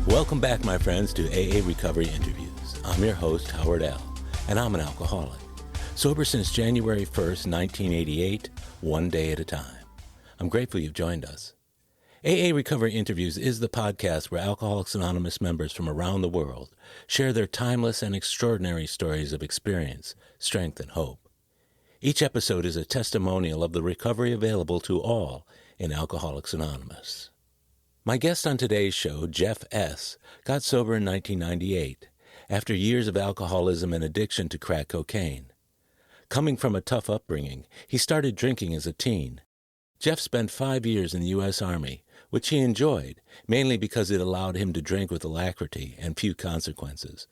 Welcome back, my friends, to AA Recovery Interviews. I'm your host, Howard L., and I'm an alcoholic. Sober since January 1st, 1988, one day at a time. I'm grateful you've joined us. AA Recovery Interviews is the podcast where Alcoholics Anonymous members from around the world share their timeless and extraordinary stories of experience, strength, and hope. Each episode is a testimonial of the recovery available to all in Alcoholics Anonymous. My guest on today's show, Jeff S., got sober in 1998 after years of alcoholism and addiction to crack cocaine. Coming from a tough upbringing, he started drinking as a teen. Jeff spent 5 years in the U.S. Army, which he enjoyed, mainly because it allowed him to drink with alacrity and few consequences.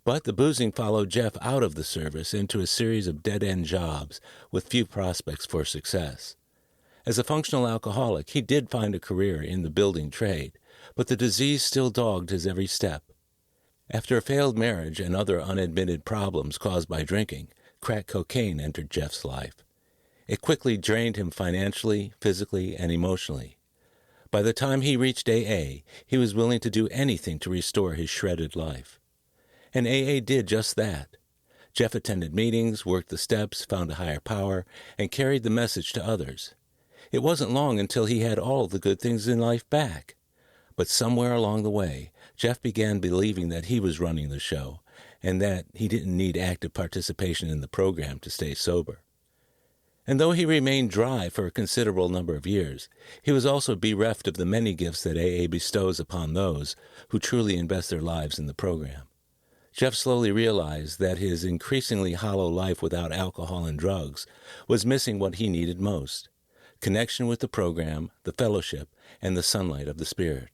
But the boozing followed Jeff out of the service into a series of dead-end jobs with few prospects for success. As a functional alcoholic, he did find a career in the building trade, but the disease still dogged his every step. After a failed marriage and other unadmitted problems caused by drinking, crack cocaine entered Jeff's life. It quickly drained him financially, physically, and emotionally. By the time he reached AA, he was willing to do anything to restore his shredded life. And AA did just that. Jeff attended meetings, worked the steps, found a higher power, and carried the message to others. It wasn't long until he had all of the good things in life back. But somewhere along the way, Jeff began believing that he was running the show and that he didn't need active participation in the program to stay sober. And though he remained dry for a considerable number of years, he was also bereft of the many gifts that AA bestows upon those who truly invest their lives in the program. Jeff slowly realized that his increasingly hollow life without alcohol and drugs was missing what he needed most: connection with the program, the fellowship, and the sunlight of the Spirit.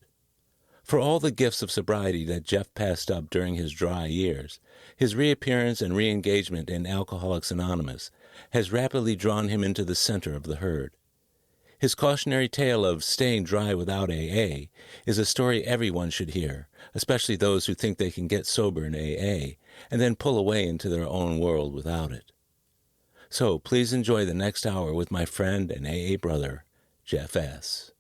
For all the gifts of sobriety that Jeff passed up during his dry years, his reappearance and re-engagement in Alcoholics Anonymous has rapidly drawn him into the center of the herd. His cautionary tale of staying dry without AA is a story everyone should hear, especially those who think they can get sober in AA and then pull away into their own world without it. So please enjoy the next hour with my friend and AA brother, Jeff S.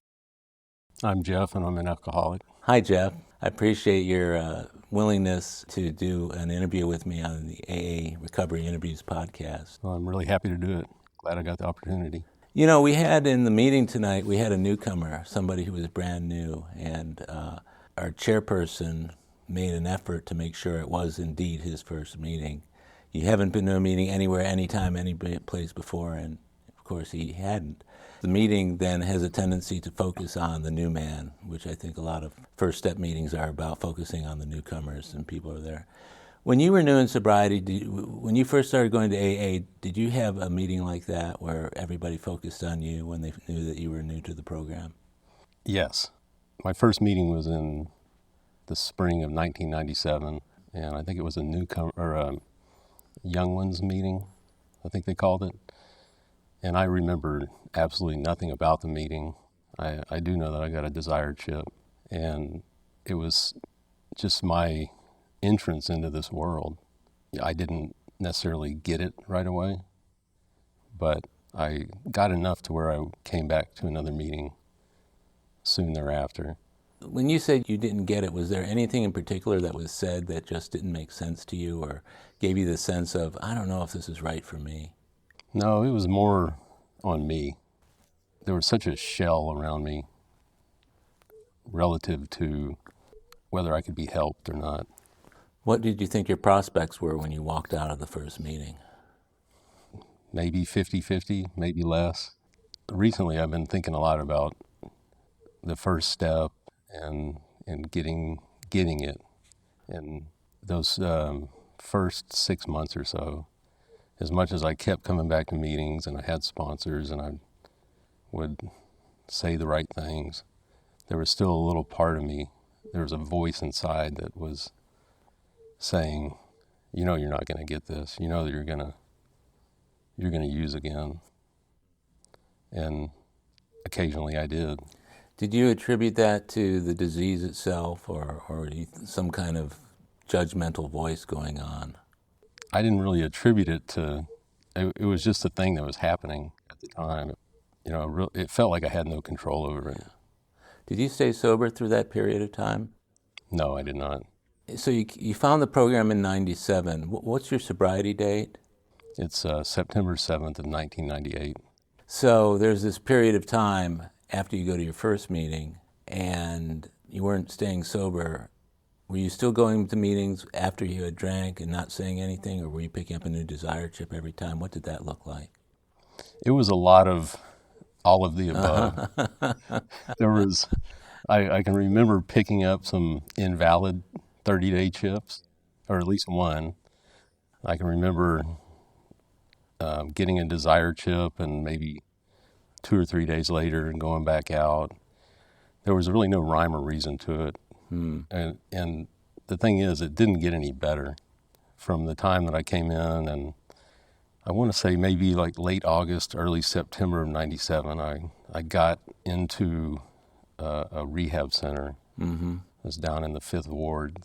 I'm Jeff, and I'm an alcoholic. Hi, Jeff. I appreciate your willingness to do an interview with me on the AA Recovery Interviews podcast. Well, I'm really happy to do it. Glad I got the opportunity. You know, we had in the meeting tonight, we had a newcomer, somebody who was brand new, and our chairperson made an effort to make sure it was indeed his first meeting. He haven't been to a meeting anywhere, anytime, any place before, and of course he hadn't. The meeting then has a tendency to focus on the new man, which I think a lot of first step meetings are about, focusing on the newcomers and people who are there. When you were new in sobriety, when you first started going to AA, did you have a meeting like that where everybody focused on you when they knew that you were new to the program? Yes. My first meeting was in the spring of 1997, and I think it was a newcomer or a young ones meeting, I think they called it. And I remember absolutely nothing about the meeting. I do know that I got a desired chip, and it was just my entrance into this world. I didn't necessarily get it right away, but I got enough to where I came back to another meeting soon thereafter. When you said you didn't get it, was there anything in particular that was said that just didn't make sense to you or gave you the sense of, I don't know if this is right for me? No, it was more on me. There was such a shell around me relative to whether I could be helped or not. What did you think your prospects were when you walked out of the first meeting? Maybe 50-50, maybe less. Recently, I've been thinking a lot about the first step and getting it. And those first 6 months or so, as much as I kept coming back to meetings and I had sponsors and I would say the right things, there was still a little part of me. There was a voice inside that was saying, you know, you're not going to get this. You know that you're going to use again. And occasionally I did. Did you attribute that to the disease itself or some kind of judgmental voice going on? I didn't really attribute it to, it was just a thing that was happening at the time. You know, it felt like I had no control over it. Did you stay sober through that period of time? No, I did not. So you found the program in 97. What's your sobriety date? It's September 7th of 1998. So there's this period of time after you go to your first meeting and you weren't staying sober. Were you still going to meetings after you had drank and not saying anything, or were you picking up a new desire chip every time? What did that look like? It was a lot of all of the above. There was, I can remember picking up some invalid 30-day chips, or at least one. I can remember getting a desire chip and maybe 2 or 3 days later and going back out. There was really no rhyme or reason to it. And the thing is, it didn't get any better from the time that I came in, and I want to say maybe like late August, early September of 97, I got into a rehab center. It was down in the 5th Ward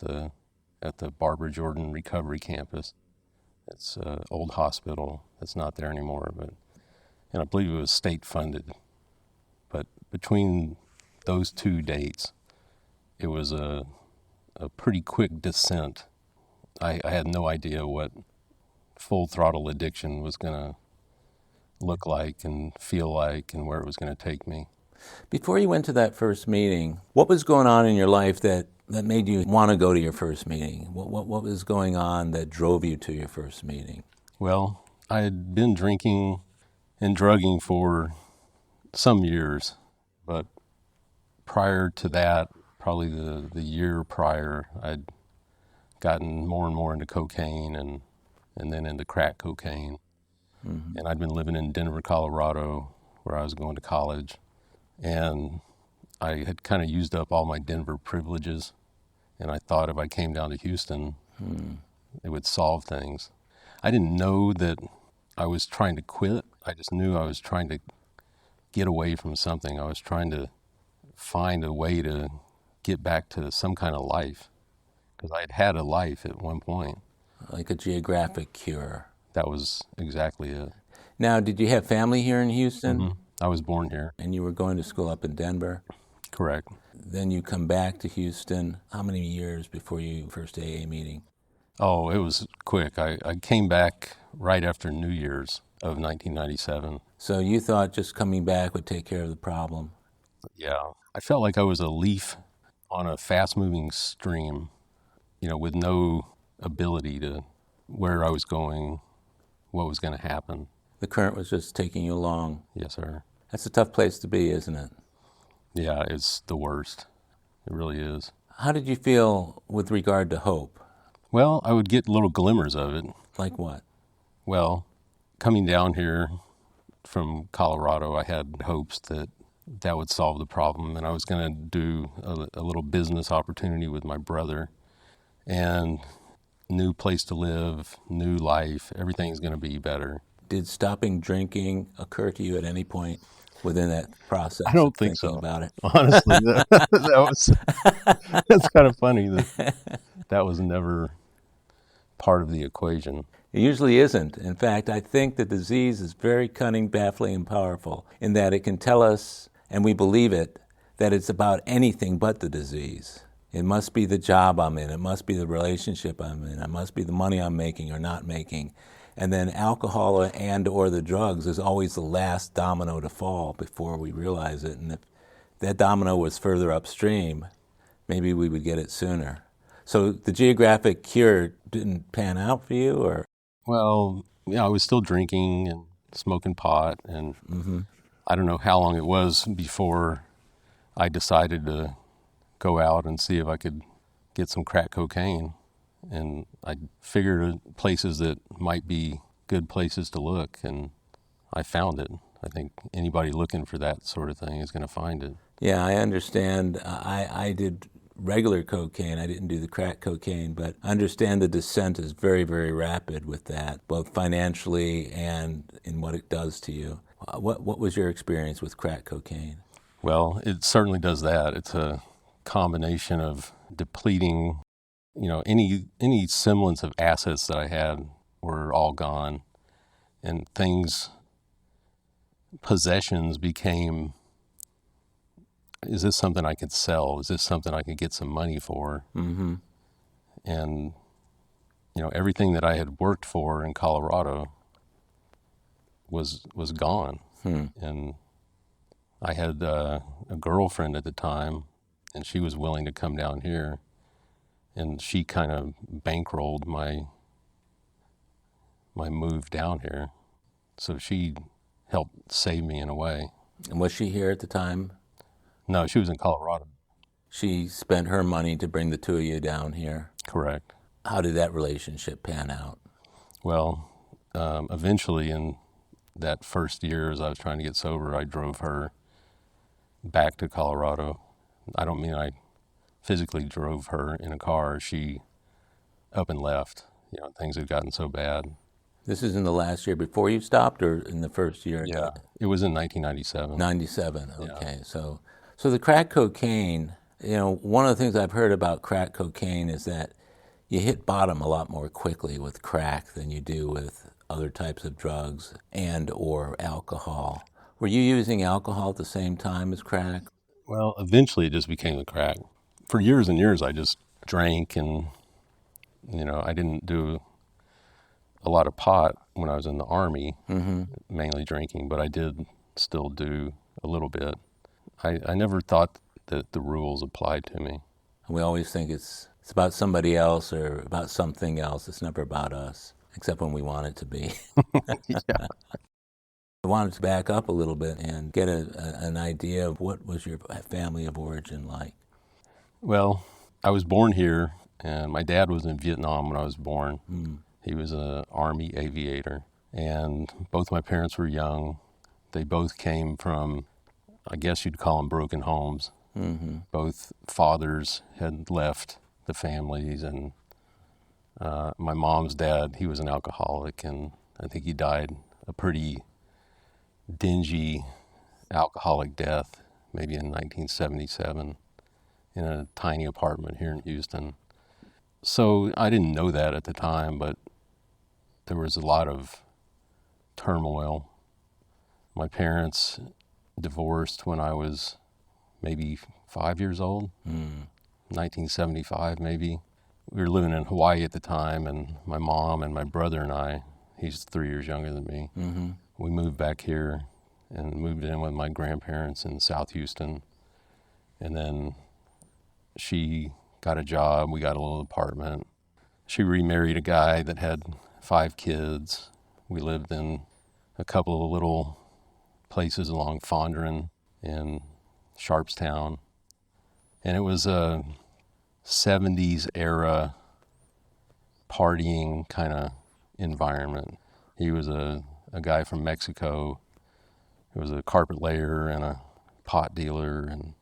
at the Barbara Jordan Recovery Campus. It's an old hospital that's not there anymore, and I believe it was state funded. But between those two dates, it was a pretty quick descent. I had no idea what full throttle addiction was going to look like and feel like and where it was going to take me. Before you went to that first meeting, what was going on in your life that made you want to go to your first meeting? What was going on that drove you to your first meeting? Well, I had been drinking and drugging for some years, but prior to that, probably the year prior, I'd gotten more and more into cocaine and then into crack cocaine. And I'd been living in Denver, Colorado, where I was going to college. And I had kind of used up all my Denver privileges. And I thought if I came down to Houston, it would solve things. I didn't know that I was trying to quit. I just knew I was trying to get away from something. I was trying to find a way to get back to some kind of life. Because I had had a life at one point. Like a geographic cure. That was exactly it. Now, did you have family here in Houston? I was born here. And you were going to school up in Denver? Correct. Then you come back to Houston. How many years before your first AA meeting? Oh, it was quick. I came back right after New Year's of 1997. So you thought just coming back would take care of the problem? Yeah. I felt like I was a leaf on a fast-moving stream, with no ability to where I was going, what was going to happen. The current was just taking you along. Yes, sir. That's a tough place to be, isn't it? Yeah, it's the worst. It really is. How did you feel with regard to hope? Well, I would get little glimmers of it. Like what? Well, coming down here from Colorado, I had hopes that would solve the problem, and I was going to do a little business opportunity with my brother, and new place to live, new life, everything's going to be better. Did stopping drinking occur to you at any point within that process? I don't think so. About it? Honestly, that's kind of funny that was never part of the equation. It usually isn't. In fact, I think the disease is very cunning, baffling, and powerful in that it can tell us, and we believe it, that it's about anything but the disease. It must be the job I'm in. It must be the relationship I'm in. It must be the money I'm making or not making. And then alcohol and or the drugs is always the last domino to fall before we realize it. And if that domino was further upstream, maybe we would get it sooner. So the geographic cure didn't pan out for you, or? Well, yeah, I was still drinking and smoking pot, and I don't know how long it was before I decided to go out and see if I could get some crack cocaine. And I figured places that might be good places to look, and I found it. I think anybody looking for that sort of thing is going to find it. Yeah, I understand. I did regular cocaine. I didn't do the crack cocaine, but I understand the descent is very, very rapid with that, both financially and in what it does to you. What was your experience with crack cocaine? Well, it certainly does that. It's a combination of depleting, any semblance of assets that I had were all gone, and possessions became, is this something I could sell? Is this something I could get some money for? Mm-hmm. And, everything that I had worked for in Colorado was gone. And I had a girlfriend at the time, and she was willing to come down here, and she kind of bankrolled my move down here. So she helped save me in a way. And was she here at the time? No, she was in Colorado. She spent her money to bring the two of you down here. Correct. How did that relationship pan out? Well, eventually in that first year as I was trying to get sober, I drove her back to Colorado. I don't mean I physically drove her in a car. She up and left. Things had gotten so bad. This is in the last year before you stopped, or in the first year? Yeah, it was in 1997. 97, okay. Yeah. So the crack cocaine, one of the things I've heard about crack cocaine is that you hit bottom a lot more quickly with crack than you do with other types of drugs and or alcohol. Were you using alcohol at the same time as crack? Well, eventually it just became the crack. For years and years, I just drank, and, I didn't do a lot of pot when I was in the Army, mainly drinking, but I did still do a little bit. I never thought that the rules applied to me. We always think it's about somebody else or about something else. It's never about us, except when we want it to be. Yeah. I wanted to back up a little bit and get an idea of what was your family of origin like. Well, I was born here, and my dad was in Vietnam when I was born. He was an Army aviator, and both my parents were young. They both came from, I guess you'd call them broken homes. Both fathers had left the families, and my mom's dad, he was an alcoholic, and I think he died a pretty dingy alcoholic death, maybe in 1977, in a tiny apartment here in Houston. So I didn't know that at the time, but there was a lot of turmoil. My parents divorced when I was maybe 5 years old, 1975 maybe. We were living in Hawaii at the time, and my mom and my brother and I, he's 3 years younger than me, we moved back here and moved in with my grandparents in South Houston. And then she got a job, we got a little apartment. She remarried a guy that had 5 kids. We lived in a couple of little places along Fondren and Sharpstown. And it was a 70s era partying kind of environment. He was a guy from Mexico. He was a carpet layer and a pot dealer, and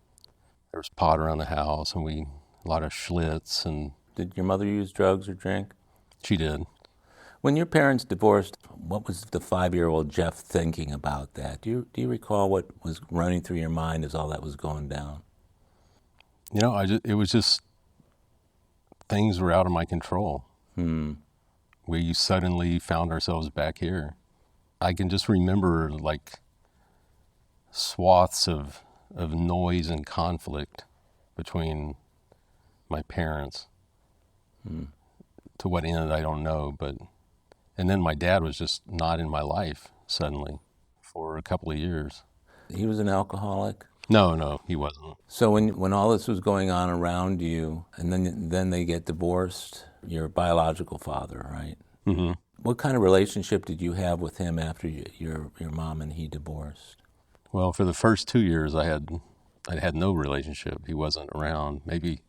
there was pot around the house, and a lot of Schlitz. And Did your mother use drugs or drink? she did. When your parents divorced, what was the 5-year-old Jeff thinking about that? Do you recall what was running through your mind as all that was going down? It was just things were out of my control. We suddenly found ourselves back here. I can just remember like swaths of noise and conflict between my parents. To what end, I don't know, and then my dad was just not in my life suddenly for a couple of years. He was an alcoholic? No, he wasn't. So when all this was going on around you, and then they get divorced, your biological father, right? Mm-hmm. What kind of relationship did you have with him after your mom and he divorced? Well, for the first 2 years, I had no relationship. He wasn't around. Maybe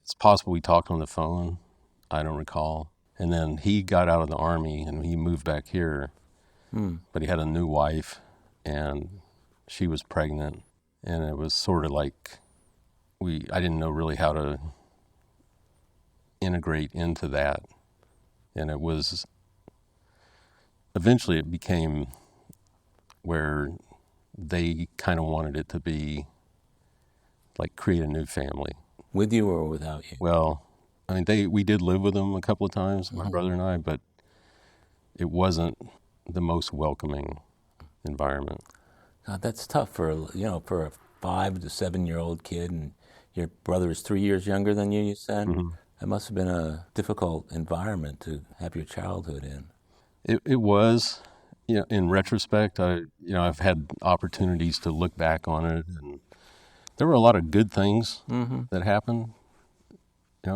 it's possible we talked on the phone. I don't recall. And then he got out of the Army and he moved back here. But he had a new wife, and she was pregnant. And it was sort of like I didn't know really how to integrate into that. And eventually it became where they kind of wanted it to be like create a new family. With you or without you? Well, I mean, we did live with them a couple of times, my brother and I, but it wasn't the most welcoming environment. God, that's tough for a 5 to 7-year-old kid, and your brother is 3 years younger than you said? Mm-hmm. That must have been a difficult environment to have your childhood in. It was, in retrospect, I've had opportunities to look back on it, and there were a lot of good things that happened.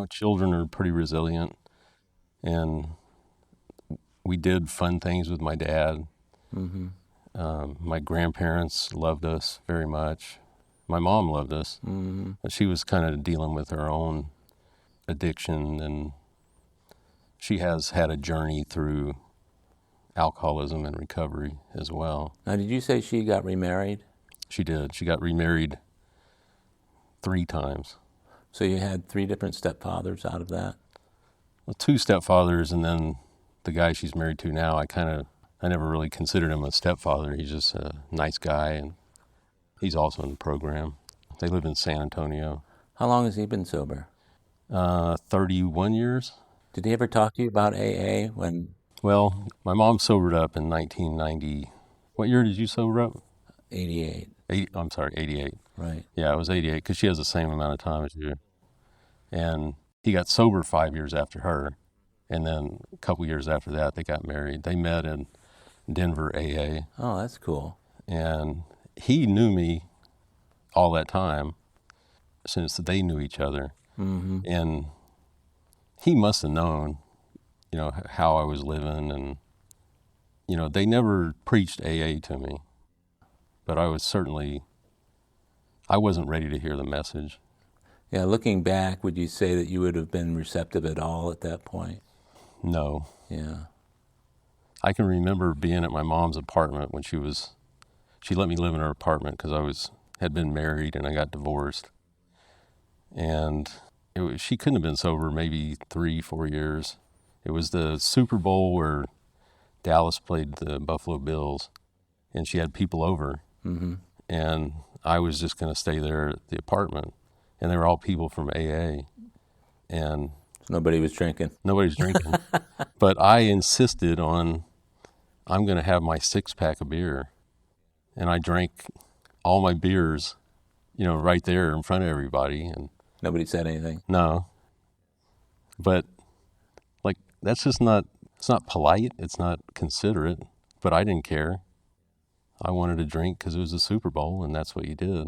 Children are pretty resilient, and we did fun things with my dad. My grandparents loved us very much. My mom loved us. But she was kind of dealing with her own addiction, and she has had a journey through alcoholism and recovery as well. Now, did you say she got remarried? She did. She got remarried 3 times. So you had 3 different stepfathers out of that? Well, 2 stepfathers, and then the guy she's married to now, I never really considered him a stepfather. He's just a nice guy, and he's also in the program. They live in San Antonio. How long has he been sober? 31 years. Did he ever talk to you about AA when... Well, my mom sobered up in 1990. What year did you sober up? 88. 88. Right. Yeah, it was 88, because she has the same amount of time as you. And he got sober 5 years after her. And then a couple years after that, they got married. They met in Denver AA. Oh, that's cool. And he knew me all that time since they knew each other. And he must have known, how I was living. And, they never preached AA to me. But I wasn't ready to hear the message. Yeah, looking back, would you say that you would have been receptive at all at that point? No. Yeah. I can remember being at my mom's apartment when she let me live in her apartment because I had been married and I got divorced. And she couldn't have been sober maybe 3-4 years. It was the Super Bowl where Dallas played the Buffalo Bills, and she had people over. And I was just going to stay there at the apartment. And they were all people from AA. And nobody was drinking. Nobody's drinking. But I insisted on, I'm going to have my 6-pack of beer. And I drank all my beers, right there in front of everybody. And nobody said anything? No. But, that's just it's not polite. It's not considerate. But I didn't care. I wanted to drink because it was a Super Bowl, and that's what you did.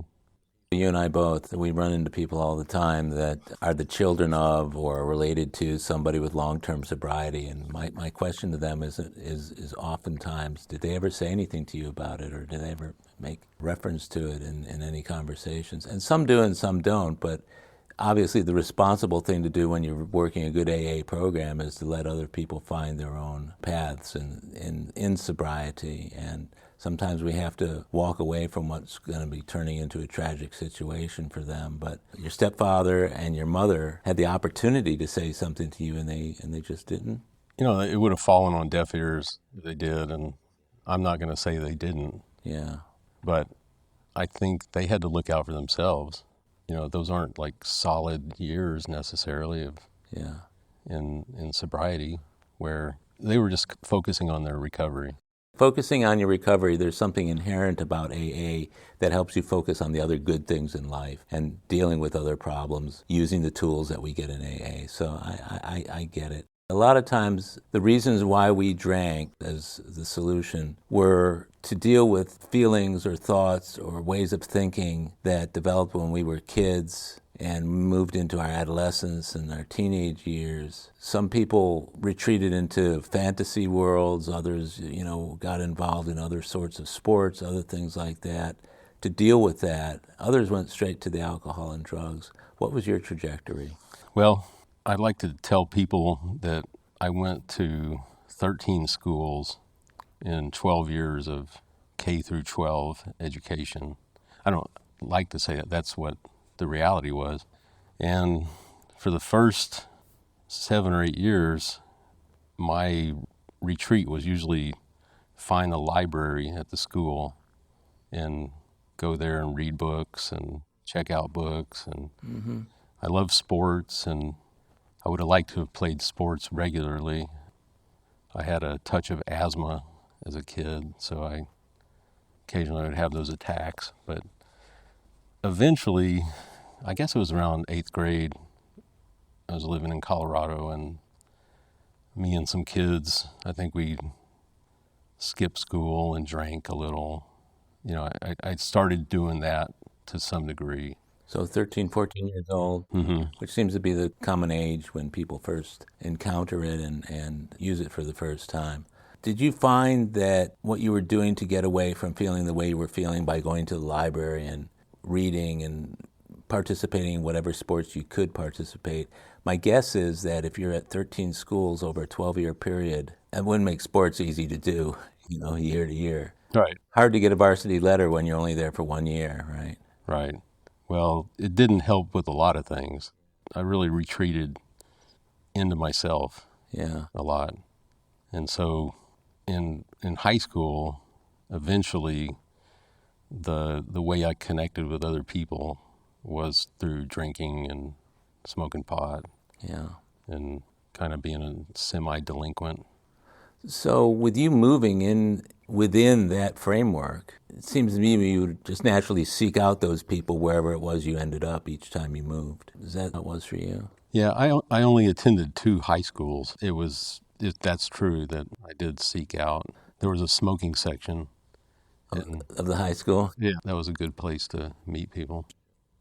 You and I both, we run into people all the time that are the children of or related to somebody with long-term sobriety. And my question to them is oftentimes, did they ever say anything to you about it, or did they ever make reference to it in any conversations? And some do and some don't, but obviously the responsible thing to do when you're working a good AA program is to let other people find their own paths in sobriety. And sometimes we have to walk away from what's going to be turning into a tragic situation for them. But your stepfather and your mother had the opportunity to say something to you, and they just didn't? It would have fallen on deaf ears if they did, and I'm not going to say they didn't. Yeah. But I think they had to look out for themselves. Those aren't solid years necessarily of in sobriety, where they were just focusing on their recovery. Focusing on your recovery, there's something inherent about AA that helps you focus on the other good things in life and dealing with other problems using the tools that we get in AA. So I get it. A lot of times, the reasons why we drank as the solution were to deal with feelings or thoughts or ways of thinking that developed when we were kids and moved into our adolescence and our teenage years. Some people retreated into fantasy worlds, others, got involved in other sorts of sports, other things like that. To deal with that, others went straight to the alcohol and drugs. What was your trajectory? Well, I'd like to tell people that I went to 13 schools in 12 years of K through 12 education. I don't like to say that that's what the reality was. And for the first 7 or 8 years, my retreat was usually find a library at the school and go there and read books and check out books. And I love sports, and I would have liked to have played sports regularly. I had a touch of asthma as a kid, so I occasionally would have those attacks. But eventually, I guess it was around 8th grade, I was living in Colorado, and me and some kids, I think we skipped school and drank a little. I started doing that to some degree. So 13, 14 years old, which seems to be the common age when people first encounter it and use it for the first time. Did you find that what you were doing to get away from feeling the way you were feeling by going to the library and reading and participating in whatever sports you could participate, my guess is that if you're at 13 schools over a 12-year period, that wouldn't make sports easy to do, year to year. Right. Hard to get a varsity letter when you're only there for 1 year, right? Right. Well, it didn't help with a lot of things. I really retreated into myself Yeah. a lot. And so in high school, eventually the way I connected with other people was through drinking and smoking pot Yeah. and kind of being a semi-delinquent. So with you moving in within that framework, it seems to me you would just naturally seek out those people wherever it was you ended up each time you moved. Is that how it was for you? Yeah, I only attended 2 high schools. That's true that I did seek out. There was a smoking section. And Of the high school? yeah, that was a good place to meet people.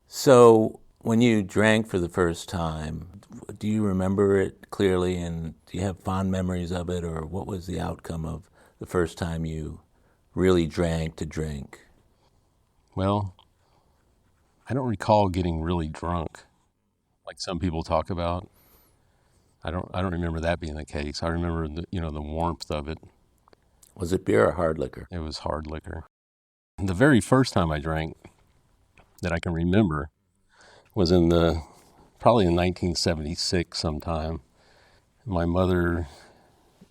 So when you drank for the first time, do you remember it clearly and do you have fond memories of it, or what was the outcome of the first time you really drank to drink? Well, I don't recall getting really drunk like some people talk about. I don't remember that being the case. I remember the warmth of it. Was it beer or hard liquor? It was hard liquor. The very first time I drank that I can remember was probably in 1976 sometime. My mother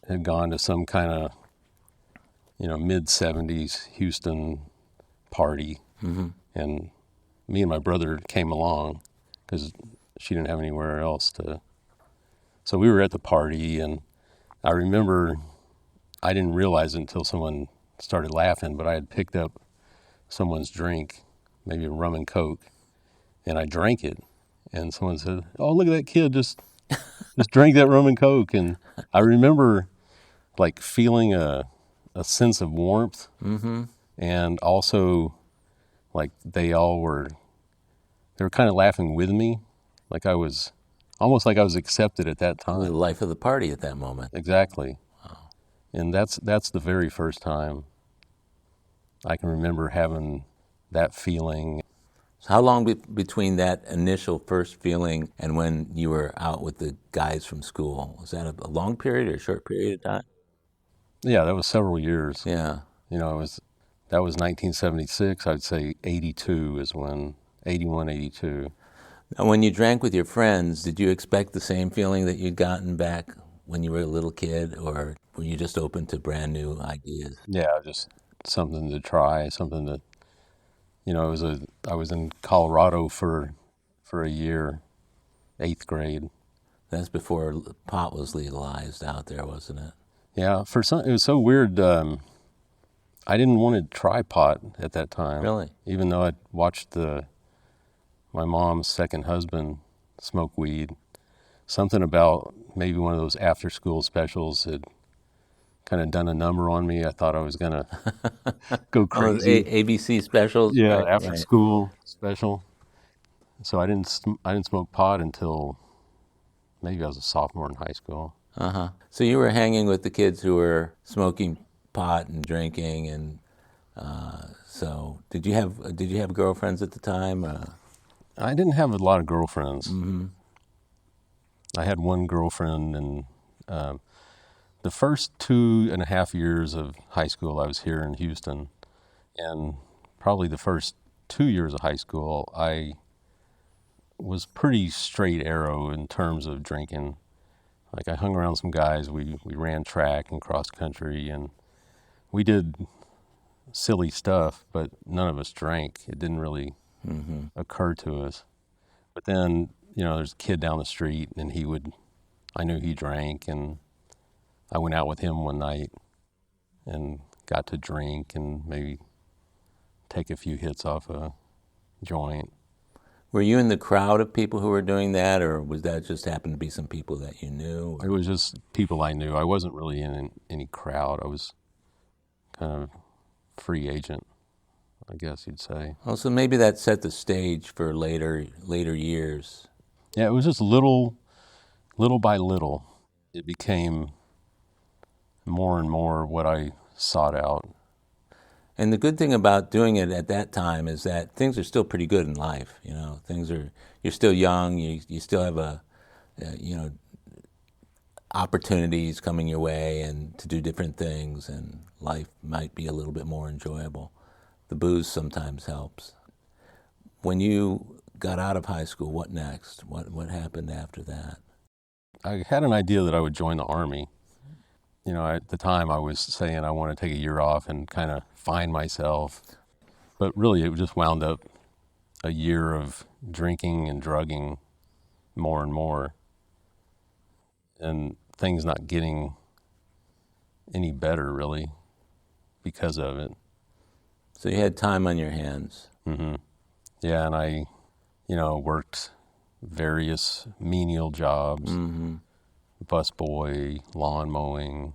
had gone to some kind of, mid-70s Houston party, and me and my brother came along because she didn't have anywhere else to. So we were at the party, and I remember I didn't realize it until someone started laughing, but I had picked up someone's drink, maybe a rum and coke, and I drank it. And someone said, "Oh, look at that kid just drank that rum and coke." And I remember like feeling a sense of warmth, and also like they were kind of laughing with me, like I was almost like I was accepted at that The time. life of the party at that moment. Exactly. And that's the very first time I can remember having that feeling. So how long between that initial first feeling and when you were out with the guys from school? Was that a long period or a short period of time? Yeah, that was several years. Yeah. That was 1976. I'd say 82 is when, 81, 82. Now, when you drank with your friends, did you expect the same feeling that you'd gotten back when you were a little kid, or were you just open to brand new ideas? Yeah, just something to try, something that, I was in Colorado for a year, 8th grade. That's before pot was legalized out there, wasn't it? Yeah, it was so weird. I didn't want to try pot at that time. Really? Even though I'd watched my mom's second husband smoke weed. Something about maybe one of those after-school specials had kind of done a number on me. I thought I was going to go crazy. ABC specials? Yeah, Right, after-school special. So I didn't smoke pot until maybe I was a sophomore in high school. Uh-huh. So you were hanging with the kids who were smoking pot and drinking, and so did you have girlfriends at the time? I didn't have a lot of girlfriends. Mm-hmm. I had one girlfriend, and the first 2.5 years of high school, I was here in Houston, and probably the first 2 years of high school, I was pretty straight arrow in terms of drinking. Like I hung around some guys, we ran track and cross country, and we did silly stuff, but none of us drank. It didn't really occur to us. But then, there's a kid down the street, and I knew he drank, and I went out with him one night and got to drink and maybe take a few hits off a joint. Were you in the crowd of people who were doing that, or was that just happened to be some people that you knew? It was just people I knew. I wasn't really in any crowd. I was kind of free agent, I guess you'd say. Oh, so maybe that set the stage for later years. Yeah, it was just little by little. It became more and more what I sought out. And the good thing about doing it at that time is that things are still pretty good in life. You know, you're still young. You still have opportunities coming your way and to do different things, and life might be a little bit more enjoyable. The booze sometimes helps. When you got out of high school, what next? What happened after that? I had an idea that I would join the Army. You know, at the time I was saying I want to take a year off and kind of find myself. But really it just wound up a year of drinking and drugging more and more, and things not getting any better really because of it. So you had time on your hands. Mm-hmm. Yeah, and I, worked various menial jobs, Mm-hmm. busboy, lawn mowing,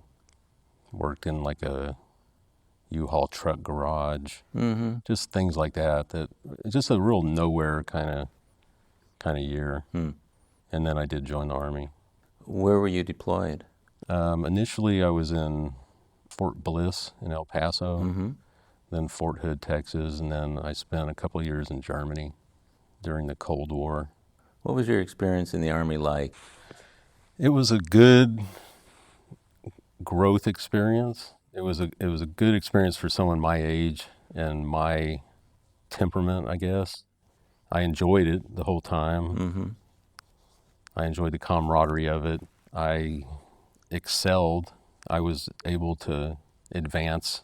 worked in like a U-Haul truck garage, Mm-hmm. just things like that. Just a real nowhere kind of year. Hmm. And then I did join the Army. Where were you deployed? Initially, I was in Fort Bliss in El Paso, Mm-hmm. then Fort Hood, Texas, and then I spent a couple of years in Germany during the Cold War. What was your experience in the Army like? It was a good growth experience. It was a good experience for someone my age and my temperament, I guess. I enjoyed it the whole time. Mm-hmm. I enjoyed the camaraderie of it. I excelled. I was able to advance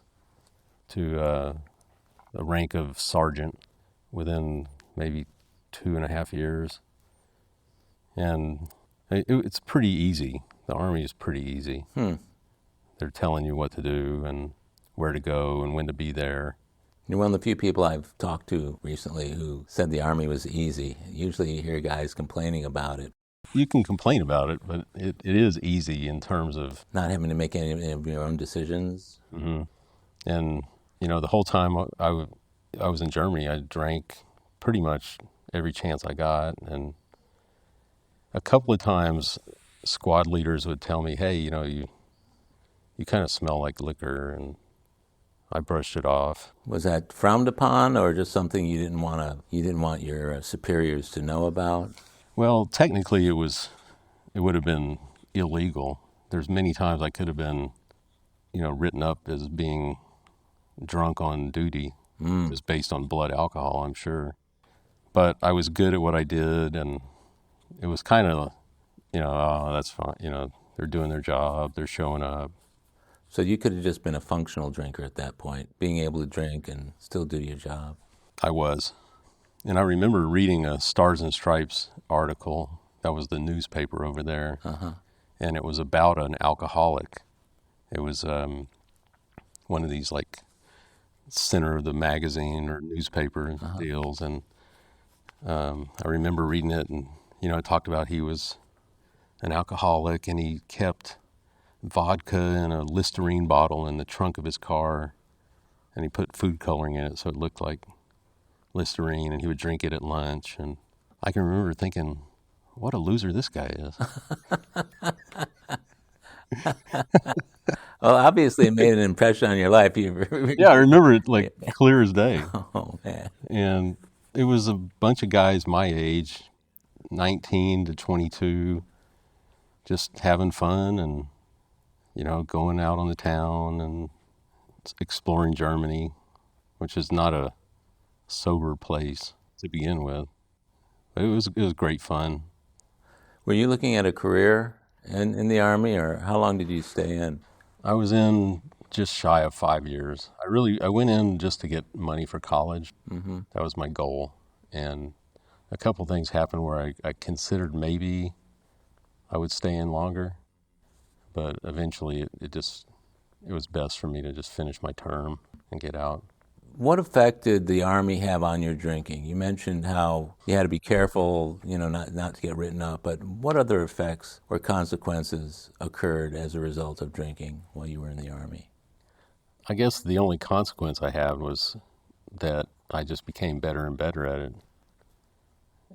to the rank of sergeant within maybe 2.5 years. And it's pretty easy. The Army is pretty easy. They're telling you what to do and where to go and when to be there. You're one of the few people I've talked to recently who said the Army was easy. Usually you hear guys complaining about it. You can complain about it, but it is easy in terms of Not having to make any of your own decisions. Mm-hmm. And, the whole time I was in Germany, I drank pretty much every chance I got. And a couple of times squad leaders would tell me, hey, you kind of smell like liquor. And I brushed it off. Was that frowned upon, or just something you didn't want your superiors to know about? Well, technically it would have been illegal. There's many times I could have been, written up as being drunk on duty, just based on blood alcohol, I'm sure. But I was good at what I did, and it was kind of, oh, that's fine. They're doing their job, they're showing up. So you could have just been a functional drinker at that point, being able to drink and still do your job. I was. And I remember reading a Stars and Stripes article. That was the newspaper over there. Uh-huh. And it was about an alcoholic. It was one of these like center of the magazine or newspaper deals. And I remember reading it, and, it talked about he was an alcoholic, and he kept vodka in a Listerine bottle in the trunk of his car, and he put food coloring in it so it looked like Listerine, and he would drink it at lunch. And I can remember thinking, what a loser this guy is. Well, obviously it made an impression on your life. Yeah, I remember it like clear as day. Oh, man. And it was a bunch of guys my age, 19 to 22, just having fun and, going out on the town and exploring Germany, which is not a sober place to begin with. But it was great fun. Were you looking at a career in the Army, or how long did you stay in? I was in just shy of 5 years. I went in just to get money for college. Mm-hmm. That was my goal. And a couple things happened where I considered maybe I would stay in longer, but eventually it was best for me to just finish my term and get out. What effect did the Army have on your drinking? You mentioned how you had to be careful, not to get written up, but what other effects or consequences occurred as a result of drinking while you were in the Army? I guess the only consequence I had was that I just became better and better at it.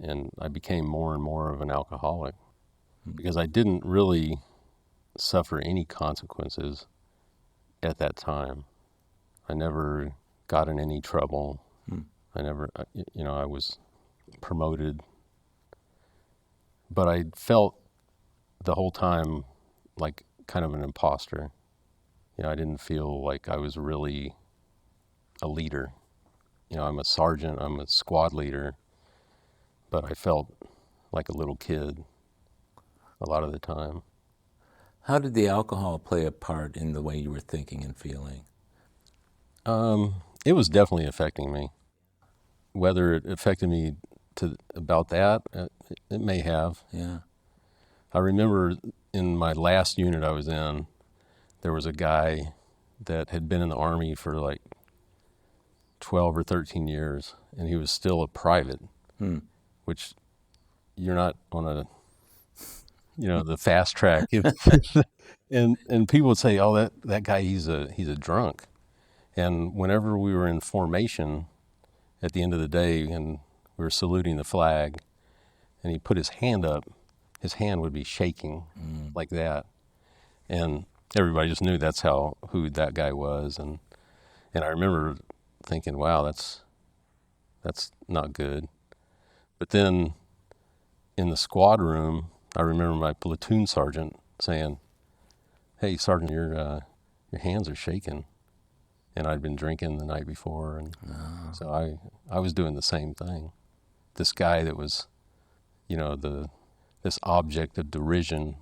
And I became more and more of an alcoholic because I didn't really suffer any consequences at that time. I never got in any trouble. I was promoted. But I felt the whole time like kind of an imposter. I didn't feel like I was really a leader. I'm a sergeant, I'm a squad leader, but I felt like a little kid a lot of the time. How did the alcohol play a part in the way you were thinking and feeling? It was definitely affecting me. Whether it affected me to about that, it may have. Yeah. I remember in my last unit I was in, there was a guy that had been in the Army for like 12 or 13 years, and he was still a private, which you're not on the fast track. and people would say, oh, that guy, he's a drunk. And whenever we were in formation at the end of the day and we were saluting the flag and he put his hand up, his hand would be shaking like that. And everybody just knew who that guy was. And I remember thinking, wow, that's not good. But then in the squad room, I remember my platoon sergeant saying, hey, Sergeant, your hands are shaking. And I'd been drinking the night before, and so I was doing the same thing. This guy that was, this object of derision,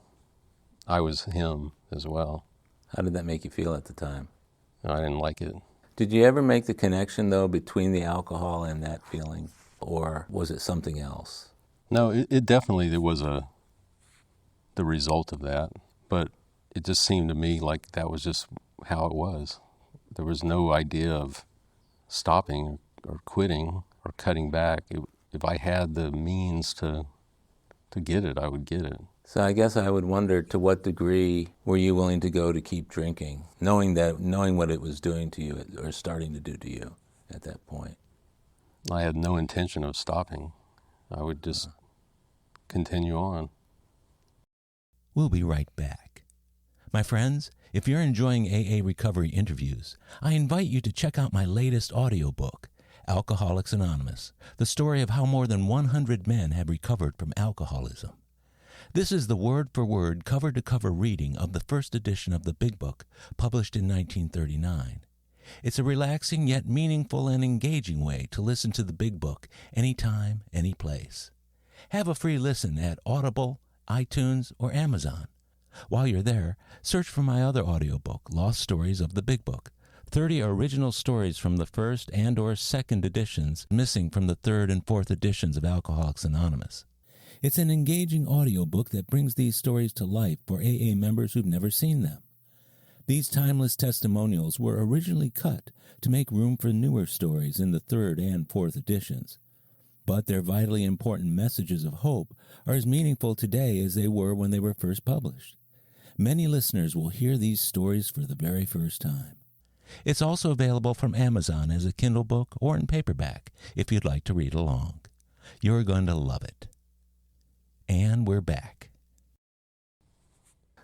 I was him as well. How did that make you feel at the time? I didn't like it. Did you ever make the connection, though, between the alcohol and that feeling, or was it something else? No, it definitely, there was the result of that, but it just seemed to me like that was just how it was. There was no idea of stopping or quitting or cutting back. If I had the means to get it, I would get it. So I guess I would wonder, to what degree were you willing to go to keep drinking, knowing what it was doing to you or starting to do to you at that point? I had no intention of stopping. I would just continue on. We'll be right back. My friends, if you're enjoying AA Recovery interviews, I invite you to check out my latest audiobook, Alcoholics Anonymous, the story of how more than 100 men have recovered from alcoholism. This is the word-for-word, cover-to-cover reading of the first edition of the Big Book, published in 1939. It's a relaxing yet meaningful and engaging way to listen to the Big Book anytime, any place. Have a free listen at Audible, iTunes, or Amazon. While you're there, search for my other audiobook, Lost Stories of the Big Book, 30 original stories from the first and/or second editions, missing from the third and fourth editions of Alcoholics Anonymous. It's an engaging audiobook that brings these stories to life for AA members who've never seen them. These timeless testimonials were originally cut to make room for newer stories in the third and fourth editions. But their vitally important messages of hope are as meaningful today as they were when they were first published. Many listeners will hear these stories for the very first time. It's also available from Amazon as a Kindle book or in paperback if you'd like to read along. You're going to love it. And we're back.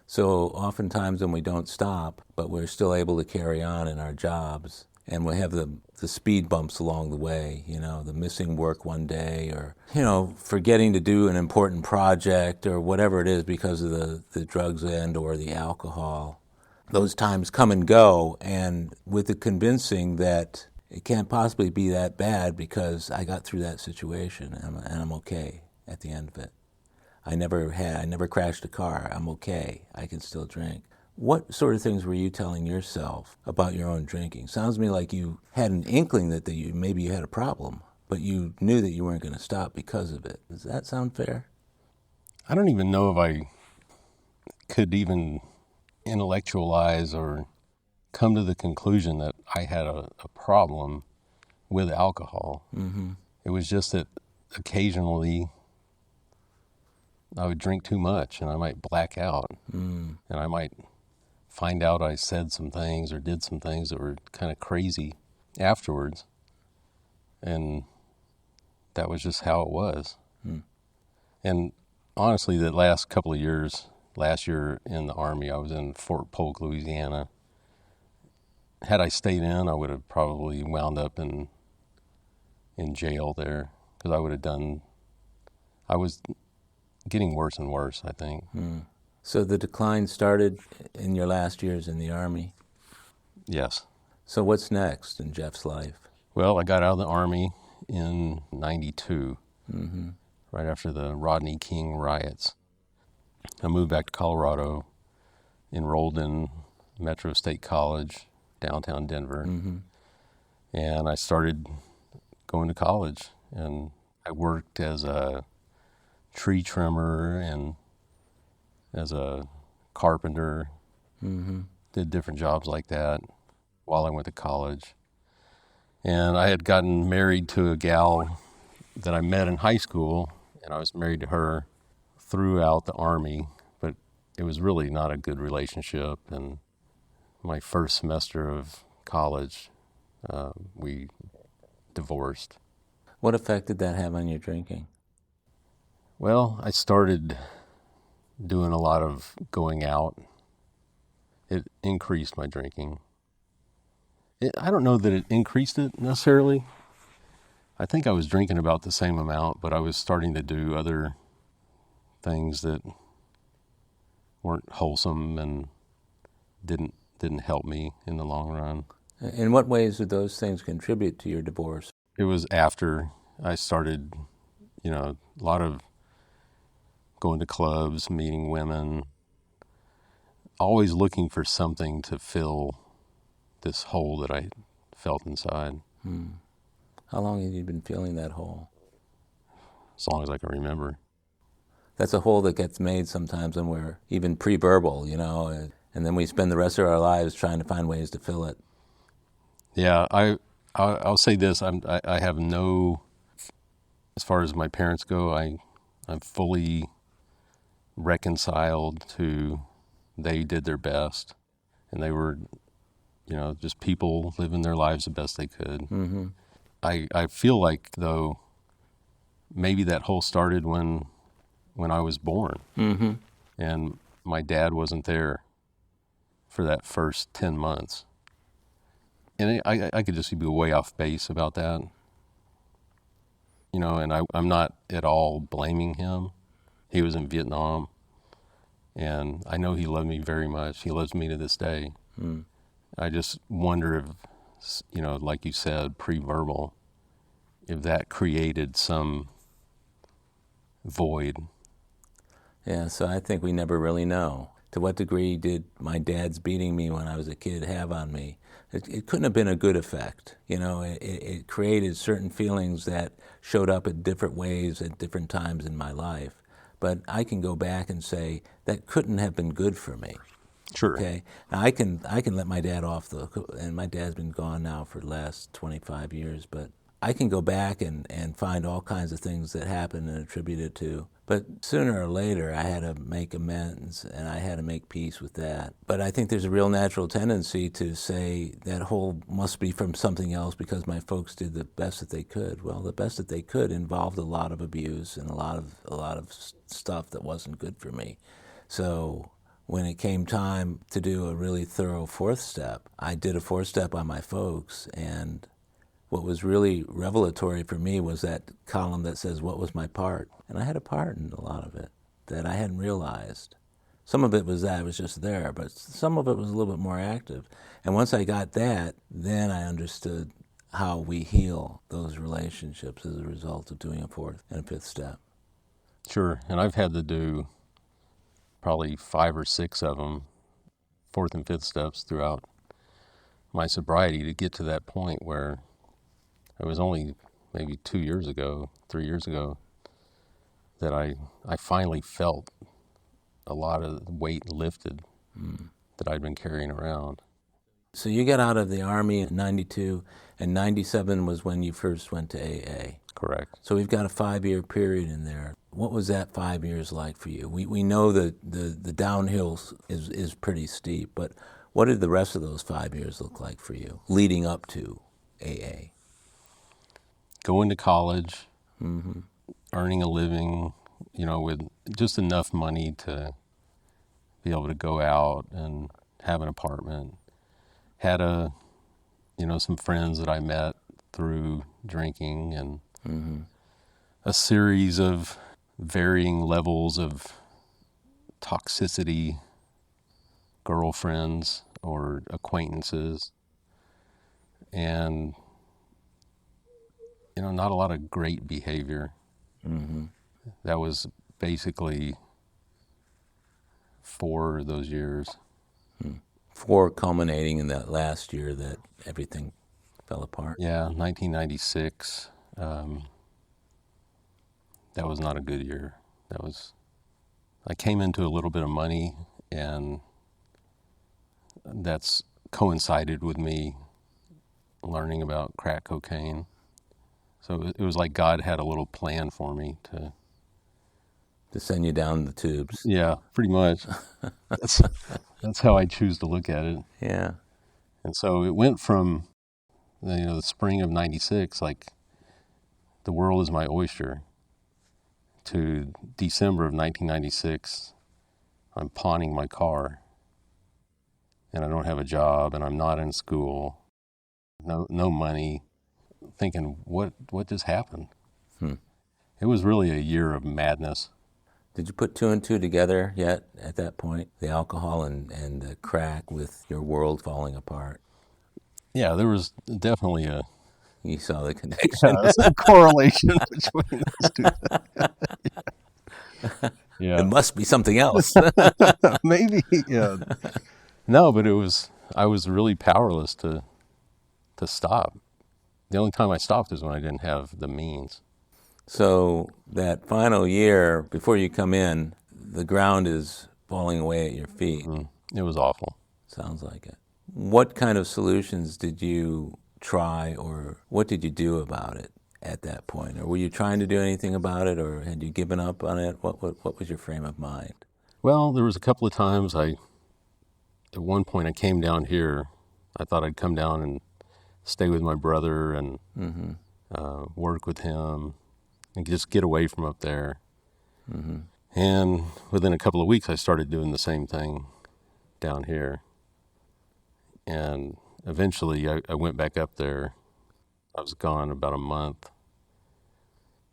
So oftentimes when we don't stop, but we're still able to carry on in our jobs, and we have the speed bumps along the way, the missing work one day, or, forgetting to do an important project or whatever it is because of the drugs and or the alcohol. Those times come and go, and with the convincing that it can't possibly be that bad because I got through that situation and I'm okay at the end of it. I never crashed a car. I'm okay. I can still drink. What sort of things were you telling yourself about your own drinking? Sounds to me like you had an inkling that maybe you had a problem, but you knew that you weren't going to stop because of it. Does that sound fair? I don't even know if I could even intellectualize or come to the conclusion that I had a problem with alcohol. Mm-hmm. It was just that occasionally I would drink too much and I might black out, and I might find out I said some things or did some things that were kind of crazy afterwards. And that was just how it was. And honestly, the last couple of years, last year in the Army, I was in Fort Polk, Louisiana. Had I stayed in, I would have probably wound up in jail there, because I was getting worse and worse, I think. So the decline started in your last years in the Army. Yes. So what's next in Jeff's life? Well, I got out of the Army in 92, right after the Rodney King riots. I moved back to Colorado, enrolled in Metro State College, downtown Denver, and I started going to college. And I worked as a tree trimmer and as a carpenter, did different jobs like that while I went to college. And I had gotten married to a gal that I met in high school, and I was married to her throughout the Army, but it was really not a good relationship. And my first semester of college, we divorced. What effect did that have on your drinking? Well, I started doing a lot of going out. It increased my drinking. I don't know that it increased it necessarily. I think I was drinking about the same amount, but I was starting to do other things that weren't wholesome and didn't help me in the long run. In what ways did those things contribute to your divorce? It was after I started, a lot of going to clubs, meeting women, always looking for something to fill this hole that I felt inside. How long have you been feeling that hole? As long as I can remember. That's a hole that gets made sometimes when we're even pre-verbal, and then we spend the rest of our lives trying to find ways to fill it. Yeah, I'll say this: I have no, as far as my parents go, I'm fully reconciled to. They did their best, and they were, just people living their lives the best they could. I feel like, though, maybe that hole started when I was born, and my dad wasn't there for that first 10 months. And I could just be way off base about that, and I'm not at all blaming him. He was in Vietnam, and I know he loved me very much. He loves me to this day. I just wonder if, like you said, pre-verbal, if that created some void. Yeah, so I think we never really know. To what degree did my dad's beating me when I was a kid have on me? It couldn't have been a good effect. It created certain feelings that showed up in different ways at different times in my life. But I can go back and say that couldn't have been good for me. Sure. Okay. Now I can let my dad off the hook, and my dad's been gone now for the last 25 years. But I can go back and find all kinds of things that happened and attribute it to. But sooner or later, I had to make amends, and I had to make peace with that. But I think there's a real natural tendency to say that hole must be from something else because my folks did the best that they could. Well, the best that they could involved a lot of abuse and a lot of stuff that wasn't good for me. So when it came time to do a really thorough fourth step, I did a fourth step on my folks, and what was really revelatory for me was that column that says, what was my part? And I had a part in a lot of it that I hadn't realized. Some of it was that I was just there, but some of it was a little bit more active. And once I got that, then I understood how we heal those relationships as a result of doing a fourth and a fifth step. Sure, and I've had to do probably 5 or 6 of them, fourth and fifth steps throughout my sobriety to get to that point where it was only maybe 2 years ago, 3 years ago, that I finally felt a lot of weight lifted that I'd been carrying around. So you got out of the Army in 92, And 97 was when you first went to AA. Correct. So we've got a 5-year period in there. What was that 5 years like for you? We know that the downhill is pretty steep, but what did the rest of those 5 years look like for you leading up to AA? Going to college, earning a living, with just enough money to be able to go out and have an apartment. Had some friends that I met through drinking, and a series of varying levels of toxicity, girlfriends or acquaintances, and not a lot of great behavior. That was basically 4 of those years. 4 culminating in that last year that everything fell apart. Yeah, 1996. That was not a good year. I came into a little bit of money, and that's coincided with me learning about crack cocaine. So it was like God had a little plan for me to send you down the tubes. Yeah, pretty much. That's how I choose to look at it. Yeah. And so it went from the spring of 96, like the world is my oyster, to December of 1996, I'm pawning my car, and I don't have a job, and I'm not in school, no money, thinking, what just happened? It was really a year of madness. Did you put 2 and 2 together yet at that point? The alcohol and the crack with your world falling apart? Yeah, there was definitely You saw the connection. a correlation between those two. Yeah. It must be something else. Maybe, yeah. No, but I was really powerless to stop. The only time I stopped is when I didn't have the means. So that final year, before you come in, the ground is falling away at your feet. It was awful. Sounds like it. What kind of solutions did you try, or what did you do about it at that point? Or were you trying to do anything about it, or had you given up on it? What was your frame of mind? Well, there was a couple of times at one point I came down here. I thought I'd come down and stay with my brother and work with him and just get away from up there. And within a couple of weeks, I started doing the same thing down here. And eventually I went back up there. I was gone about a month.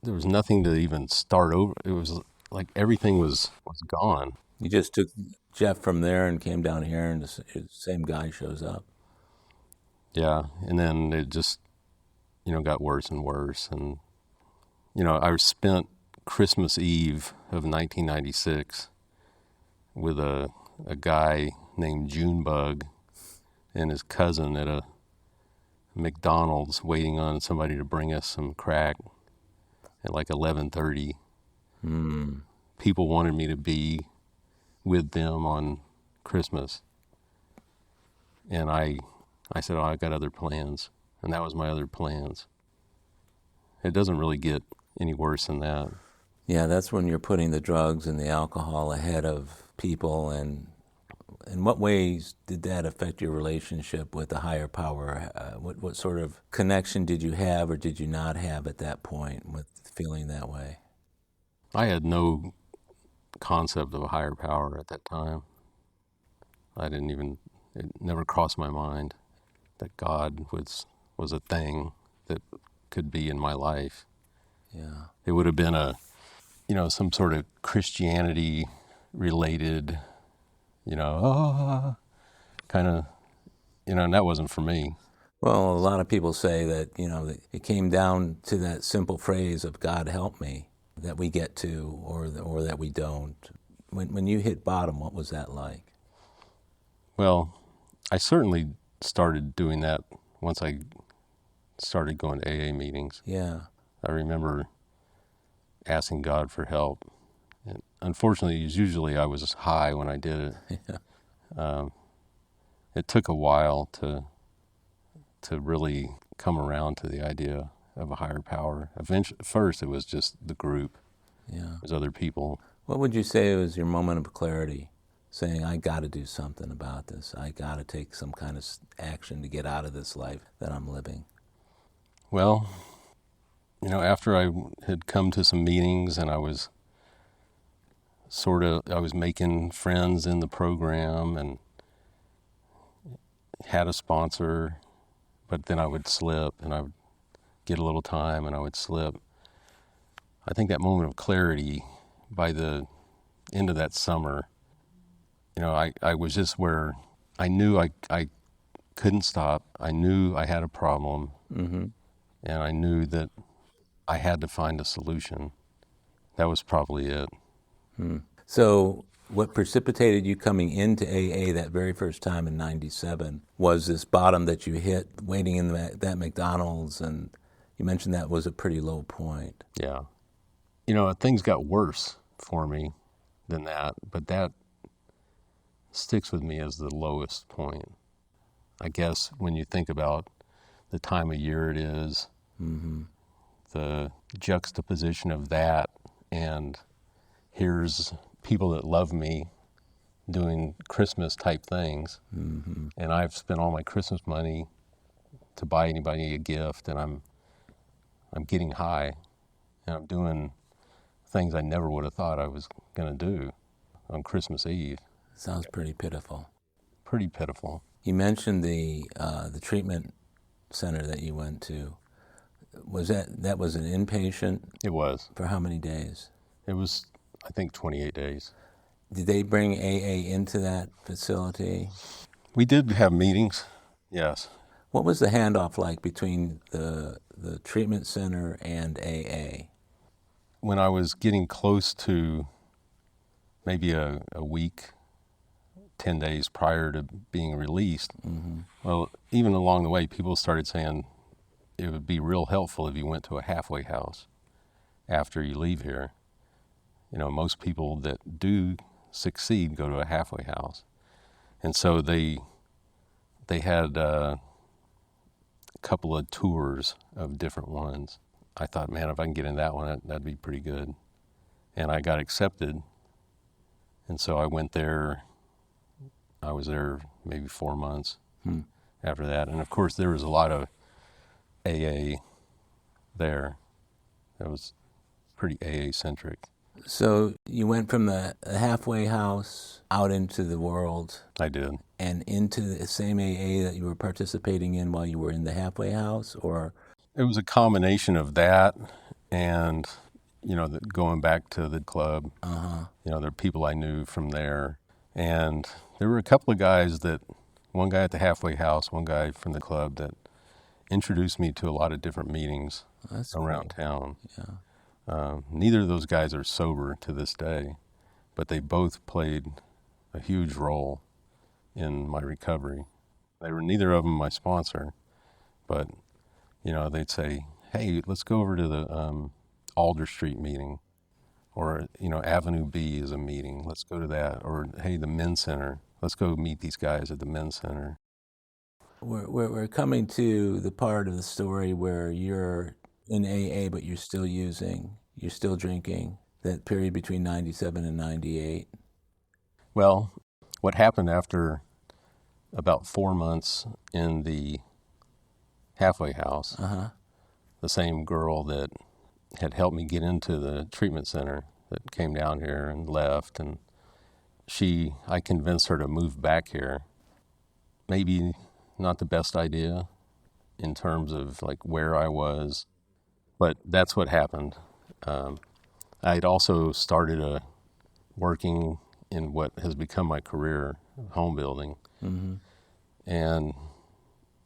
There was nothing to even start over. It was like everything was gone. You just took Jeff from there and came down here, and the same guy shows up. Yeah, and then it just, got worse and worse. And, I spent Christmas Eve of 1996 with a guy named Junebug and his cousin at a McDonald's waiting on somebody to bring us some crack at like 11:30. People wanted me to be with them on Christmas. And I said, I got other plans. And that was my other plans. It doesn't really get any worse than that. Yeah, that's when you're putting the drugs and the alcohol ahead of people. And in what ways did that affect your relationship with the higher power? What sort of connection did you have or did you not have at that point with feeling that way? I had no concept of a higher power at that time. It never crossed my mind that God was a thing that could be in my life. Yeah. It would have been some sort of Christianity related, kind of, and that wasn't for me. Well, a lot of people say that, that it came down to that simple phrase of God help me that we get to or that we don't. When you hit bottom, what was that like? Well, I certainly started doing that once I started going to AA meetings. Yeah. I remember asking God for help. And unfortunately, usually I was high when I did it. Yeah. It took a while to really come around to the idea of a higher power. First, it was just the group. Yeah. There's other people. What would you say was your moment of clarity, saying, I got to do something about this. I got to take some kind of action to get out of this life that I'm living? Well, after I had come to some meetings and I was making friends in the program and had a sponsor, but then I would slip and I would get a little time and I would slip. I think that moment of clarity, by the end of that summer, I was just where I knew I couldn't stop. I knew I had a problem, Mm-hmm. and I knew that I had to find a solution. That was probably it. So what precipitated you coming into AA that very first time in 97 was this bottom that you hit waiting in that McDonald's, and you mentioned that was a pretty low point. Yeah. Things got worse for me than that, but that sticks with me as the lowest point. I guess when you think about the time of year it is, Mm-hmm. the juxtaposition of that, and here's people that love me doing Christmas type things, Mm-hmm. and I've spent all my Christmas money to buy anybody a gift, and I'm getting high, and I'm doing things I never would have thought I was going to do on Christmas Eve. Sounds pretty pitiful. Pretty pitiful. You mentioned the treatment center that you went to. Was that was an inpatient? It was. For how many days? It was, I think, 28 days. Did they bring AA into that facility? We did have meetings, yes. What was the handoff like between the treatment center and AA? When I was getting close to maybe a week, 10 days prior to being released, Mm-hmm. well, even along the way, people started saying it would be real helpful if you went to a halfway house after you leave here. Most people that do succeed go to a halfway house. And so they had a couple of tours of different ones. I thought, man, if I can get in that one, that'd be pretty good. And I got accepted. And so I went there. I was there maybe 4 months after that. And of course, there was a lot of AA there. That was pretty AA-centric. So you went from the halfway house out into the world. I did. And into the same AA that you were participating in while you were in the halfway house, or? It was a combination of that and, going back to the club. Uh-huh. There are people I knew from there. And there were a couple of guys one guy at the halfway house, one guy from the club, that introduced me to a lot of different meetings around town. Yeah. Neither of those guys are sober to this day, but they both played a huge role in my recovery. They were neither of them my sponsor, but they'd say, "Hey, let's go over to the Alder Street meeting," or Avenue B is a meeting. Let's go to that. Or hey, the Men's Center. Let's go meet these guys at the Men's Center. We're coming to the part of the story where you're in AA, but you're still drinking, that period between 97 and 98. Well, what happened after about 4 months in the halfway house, Uh-huh. the same girl that had helped me get into the treatment center that came down here and left, and I convinced her to move back here. Maybe not the best idea in terms of like where I was, but that's what happened. I'd also started working in what has become my career, home building. Mm-hmm. And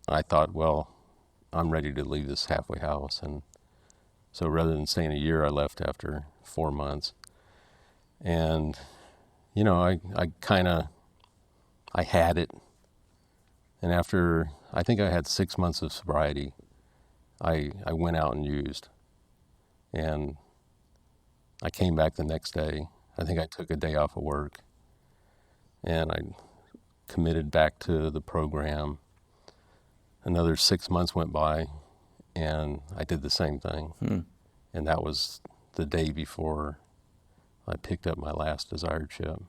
I thought, well, I'm ready to leave this halfway house. And so rather than staying a year, I left after 4 months. And, I had it. And after, I think I had 6 months of sobriety, I went out and used. And I came back the next day. I think I took a day off of work. And I committed back to the program. another 6 months went by, and I did the same thing. And that was the day before I picked up my last desired ship.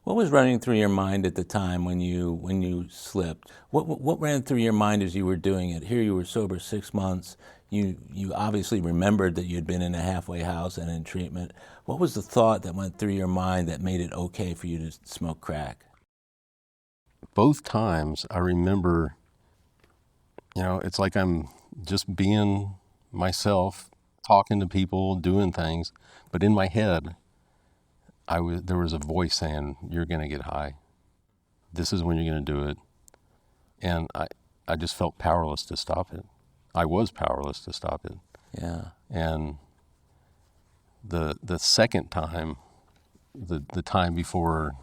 What was running through your mind at the time when you slipped? What ran through your mind as you were doing it? Here you were sober 6 months. You obviously remembered that you'd been in a halfway house and in treatment. What was the thought that went through your mind that made it okay for you to smoke crack? Both times I remember, it's like I'm just being myself, talking to people, doing things, but in my head, there was a voice saying, "You're going to get high. This is when you're going to do it." And I just felt powerless to stop it. I was powerless to stop it. Yeah. And the second time, the time before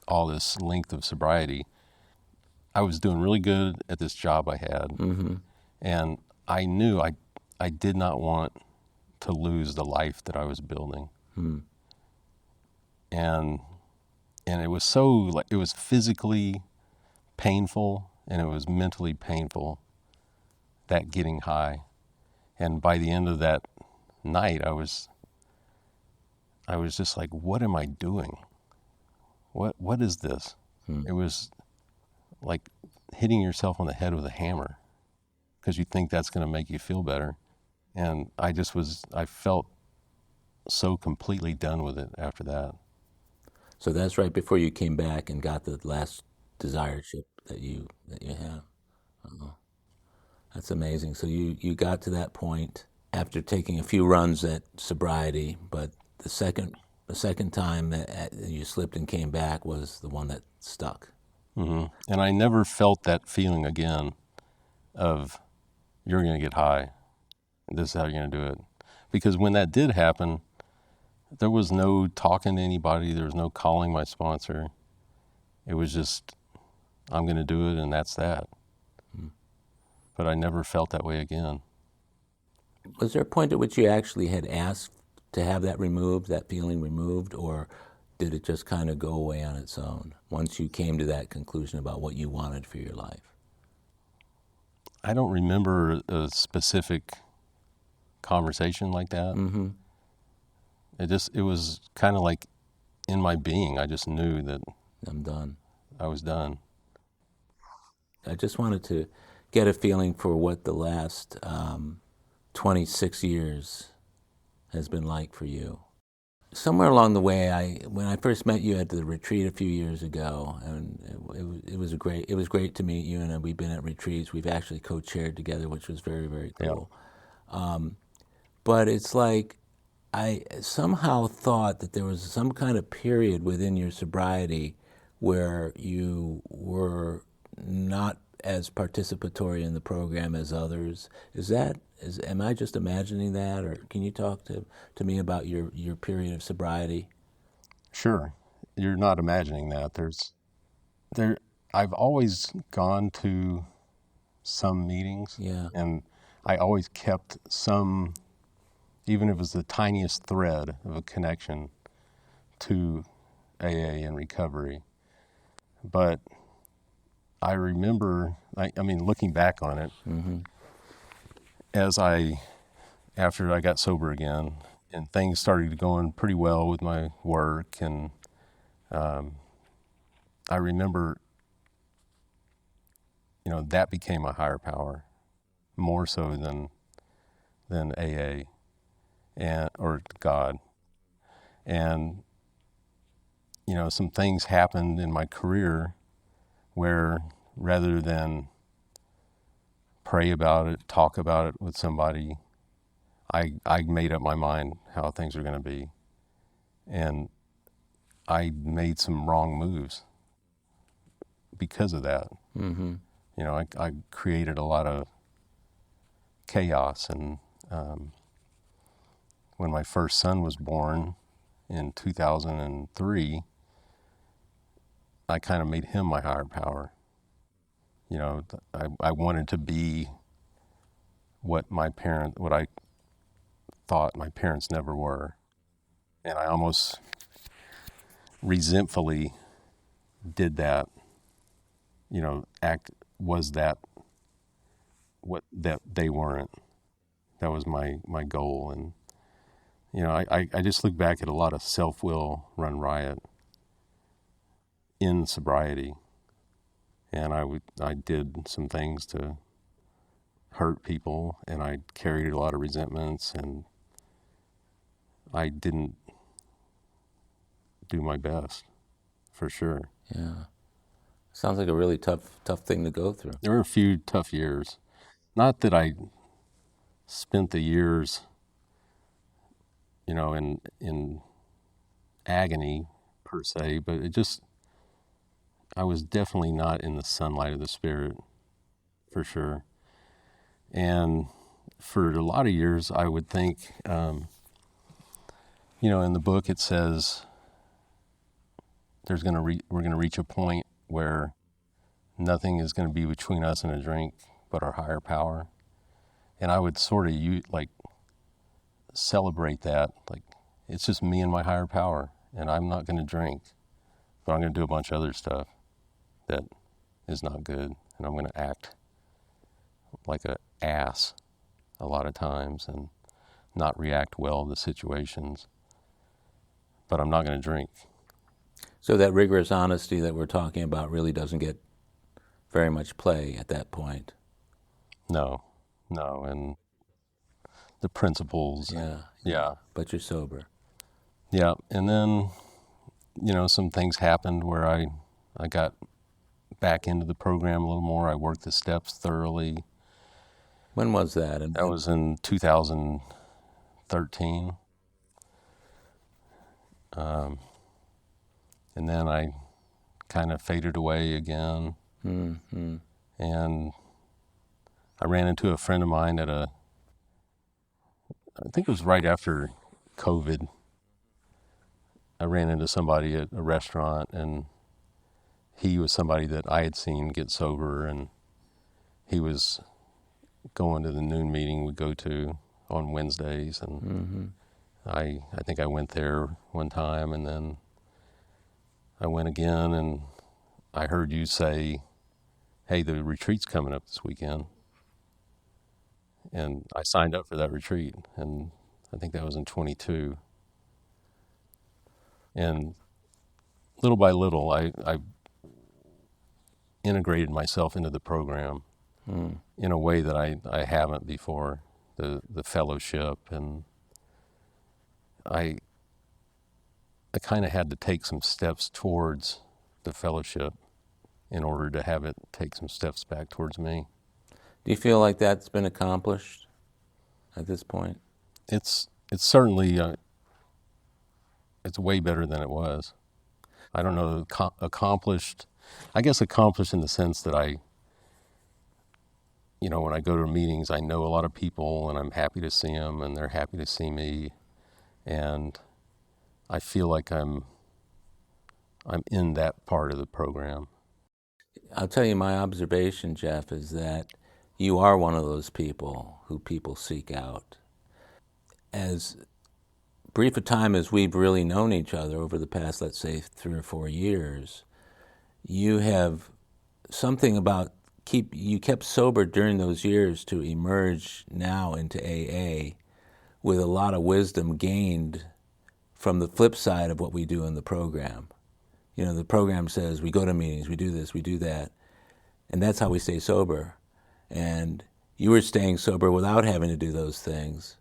all this length of sobriety, I was doing really good at this job I had. And I knew I did not want to lose the life that I was building. And it was it was physically painful and it was mentally painful, that getting high. And by the end of that night, I was just like, what am I doing? What is this? It was like hitting yourself on the head with a hammer because you think that's going to make you feel better. And I felt so completely done with it after that. So that's right before you came back and got the last desired ship that you have. That's amazing. So you got to that point after taking a few runs at sobriety, but the second time that you slipped and came back was the one that stuck. And I never felt that feeling again of, you're going to get high. This is how you're going to do it. Because when that did happen, there was no talking to anybody. There was no calling my sponsor. It was just, I'm going to do it, and that's that. But I never felt that way again. Was there a point at which you actually had asked to have that removed, that feeling removed, or did it just kind of go away on its own once you came to that conclusion about what you wanted for your life? I don't remember a specific conversation like that. It was kind of like in my being. I just knew that I'm done. I was done. I just wanted to get a feeling for what the last 26 years has been like for you. Somewhere along the way, when I first met you at the retreat a few years ago, and it was great to meet you, and we've been at retreats. We've actually co-chaired together, which was very, very cool. Yeah. But it's like I somehow thought that there was some kind of period within your sobriety where you were not as participatory in the program as others. Am I just imagining that, or can you talk to me about your period of sobriety? Sure. You're not imagining that. I've always gone to some meetings. Yeah. And I always kept some, even if it was the tiniest thread of a connection to AA and recovery. But I remember, looking back on it, after I got sober again, and things started going pretty well with my work, and I remember, that became my higher power, more so than AA or God. And some things happened in my career where, rather than pray about it, talk about it with somebody, I made up my mind how things are going to be. And I made some wrong moves because of that. I created a lot of chaos. And when my first son was born in 2003, I kind of made him my higher power. I wanted to be what I thought my parents never were. And I almost resentfully did that, was that what that they weren't. That was my goal. And I just look back at a lot of self-will run riot in sobriety, and I did some things to hurt people, and I carried a lot of resentments, and I didn't do my best, for sure. Yeah. Sounds like a really tough thing to go through. There were a few tough years. Not that I spent the years, in agony per se, but I was definitely not in the sunlight of the Spirit, for sure. And for a lot of years, I would think, in the book it says we're going to reach a point where nothing is going to be between us and a drink but our higher power. And I would sort of celebrate that, like it's just me and my higher power, and I'm not going to drink, but I'm going to do a bunch of other stuff that is not good, and I'm going to act like an ass a lot of times and not react well to situations, but I'm not going to drink. So that rigorous honesty that we're talking about really doesn't get very much play at that point. No, and the principles. Yeah. But you're sober. Yeah, and then, some things happened where I got back into the program a little more. I worked the steps thoroughly. When was that? That was in 2013. And then I kind of faded away again. Mm-hmm. And I ran into a friend of mine I think it was right after COVID. I ran into somebody at a restaurant, and he was somebody that I had seen get sober, and he was going to the noon meeting we go to on Wednesdays, and mm-hmm. I think I went there one time, and then I went again, and I heard you say, hey, the retreat's coming up this weekend. And I signed up for that retreat, and I think that was in 22. And little by little, I integrated myself into the program in a way that I haven't before, the fellowship, and I kind of had to take some steps towards the fellowship in order to have it take some steps back towards me. Do you feel like that's been accomplished at this point? It's certainly it's way better than it was. I don't know, accomplished. I guess accomplished in the sense that when I go to meetings, I know a lot of people, and I'm happy to see them, and they're happy to see me, and I feel like I'm in that part of the program. I'll tell you my observation, Jeff, is that you are one of those people who people seek out. As brief a time as we've really known each other over the past, let's say, 3 or 4 years, you have something about you kept sober during those years to emerge now into AA with a lot of wisdom gained from the flip side of what we do in the program. The program says we go to meetings, we do this, we do that, and that's how we stay sober. And you were staying sober without having to do those things,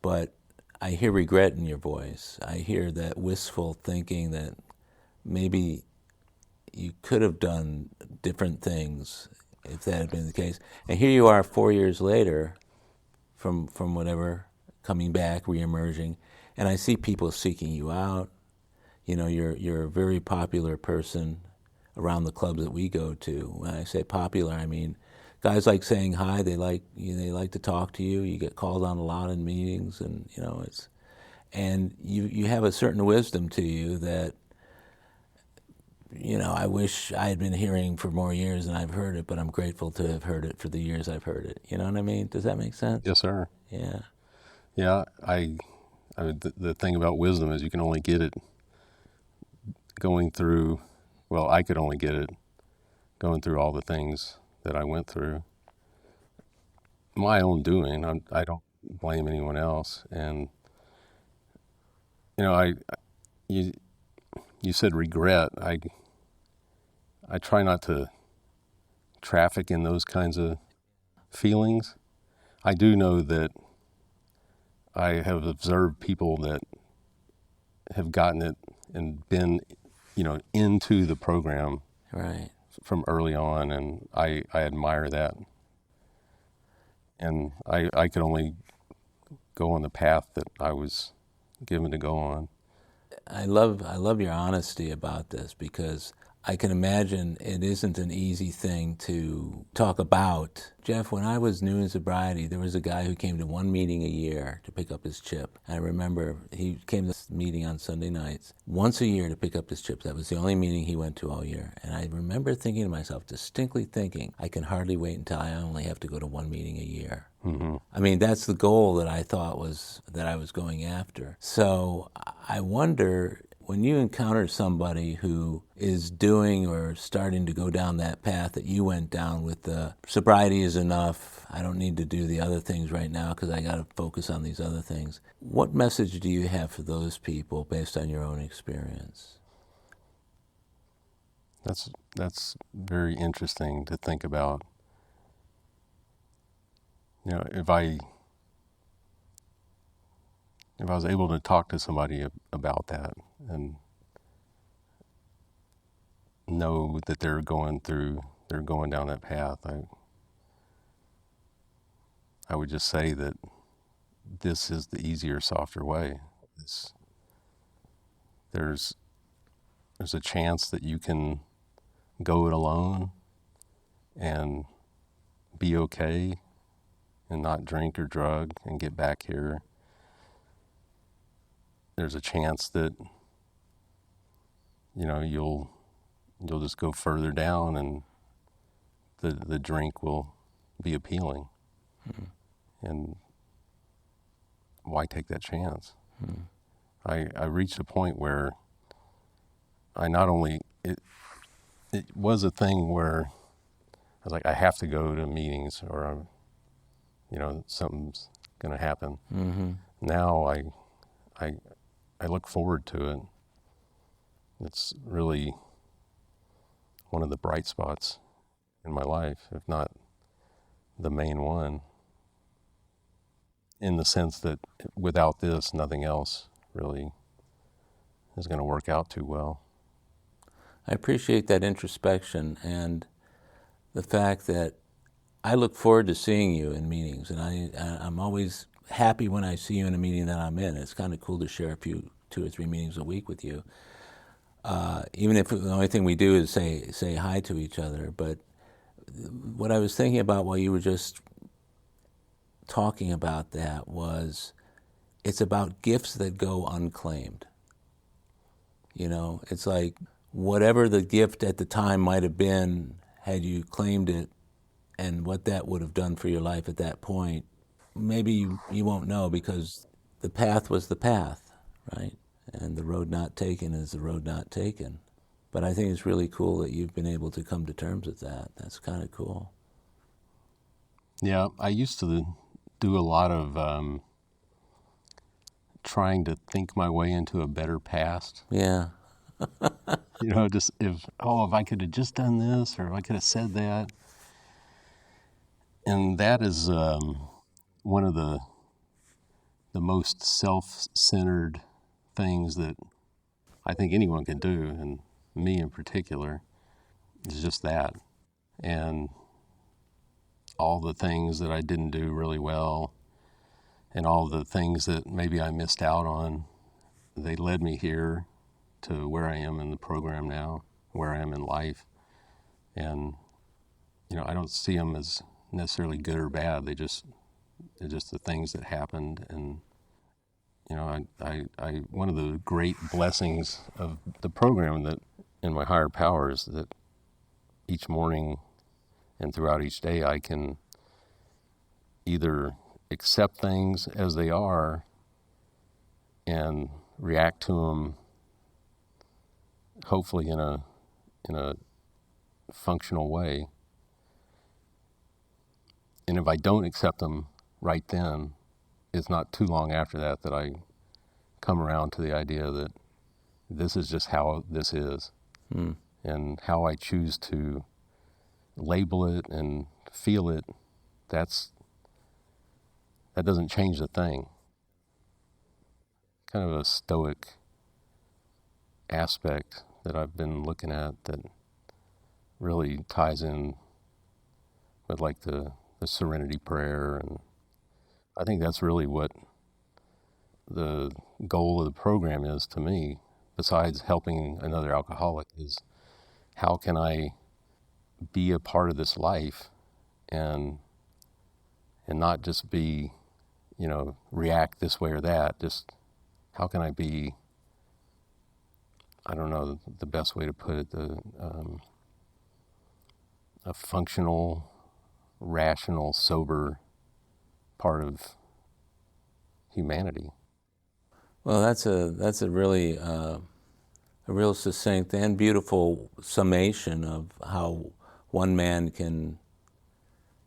but I hear regret in your voice. I hear that wistful thinking that maybe you could have done different things if that had been the case. And here you are 4 years later from whatever, coming back, reemerging, and I see people seeking you out. You're a very popular person around the clubs that we go to. When I say popular, I mean guys like saying hi. They like to talk to you. You get called on a lot in meetings, and you have a certain wisdom to you that I wish I had been hearing for more years than I've heard it, but I'm grateful to have heard it for the years I've heard it. You know what I mean? Does that make sense? Yes, sir. Yeah. Yeah, the thing about wisdom is you can only get it going through, I could only get it going through all the things that I went through. my own doing. I don't blame anyone else. And you you said regret. I try not to traffic in those kinds of feelings. I do know that I have observed people that have gotten it and been, into the program Right. from early on, and I admire that. And I could only go on the path that I was given to go on. I love your honesty about this, because I can imagine it isn't an easy thing to talk about. Jeff, when I was new in sobriety, there was a guy who came to one meeting a year to pick up his chip. I remember he came to this meeting on Sunday nights once a year to pick up his chips. That was the only meeting he went to all year. And I remember thinking to myself, distinctly thinking, I can hardly wait until I only have to go to one meeting a year. Mm-hmm. I mean, that's the goal that I thought was that I was going after. So I wonder, when you encounter somebody who is doing or starting to go down that path that you went down with the sobriety is enough, I don't need to do the other things right now because I got to focus on these other things. What message do you have for those people based on your own experience? That's very interesting to think about. If I was able to talk to somebody about that and know that they're going down that path, I would just say that this is the easier, softer way. There's a chance that you can go it alone and be okay and not drink or drug and get back here. There's a chance that you'll just go further down and the drink will be appealing. Mm-hmm. And why take that chance? Mm-hmm. I reached a point where I not only it was a thing where I was like, I have to go to meetings or something's going to happen. Mm-hmm. Now I look forward to it. It's really one of the bright spots in my life, if not the main one, in the sense that without this, nothing else really is going to work out too well. I appreciate that introspection and the fact that I look forward to seeing you in meetings, and I'm always happy when I see you in a meeting that I'm in. It's kind of cool to share two or three meetings a week with you, even if the only thing we do is say hi to each other. But what I was thinking about while you were just talking about that was, it's about gifts that go unclaimed. It's like whatever the gift at the time might have been, had you claimed it, and what that would have done for your life at that point, maybe you won't know, because the path was the path, right? And the road not taken is the road not taken. But I think it's really cool that you've been able to come to terms with that. That's kind of cool. Yeah, I used to do a lot of trying to think my way into a better past. Yeah. Just if I could have just done this, or if I could have said that. And that is one of the most self-centered things that I think anyone can do, and me in particular, is just that. And all the things that I didn't do really well, and all the things that maybe I missed out on, they led me here to where I am in the program now, where I am in life. And, I don't see them as necessarily good or bad. They're just the things that happened. And, I one of the great blessings of the program that in my higher power is that each morning and throughout each day, I can either accept things as they are and react to them, hopefully in a functional way, And if I don't accept them right then, it's not too long after that that I come around to the idea that this is just how this is. And how I choose to label it and feel it, that doesn't change the thing. Kind of a stoic aspect that I've been looking at that really ties in with like the serenity prayer. And I think that's really what the goal of the program is to me, besides helping another alcoholic, is how can I be a part of this life and not just be, react this way or that. Just how can I be, I don't know the best way to put it, a functional, rational, sober part of humanity. Well, that's a really a real succinct and beautiful summation of how one man can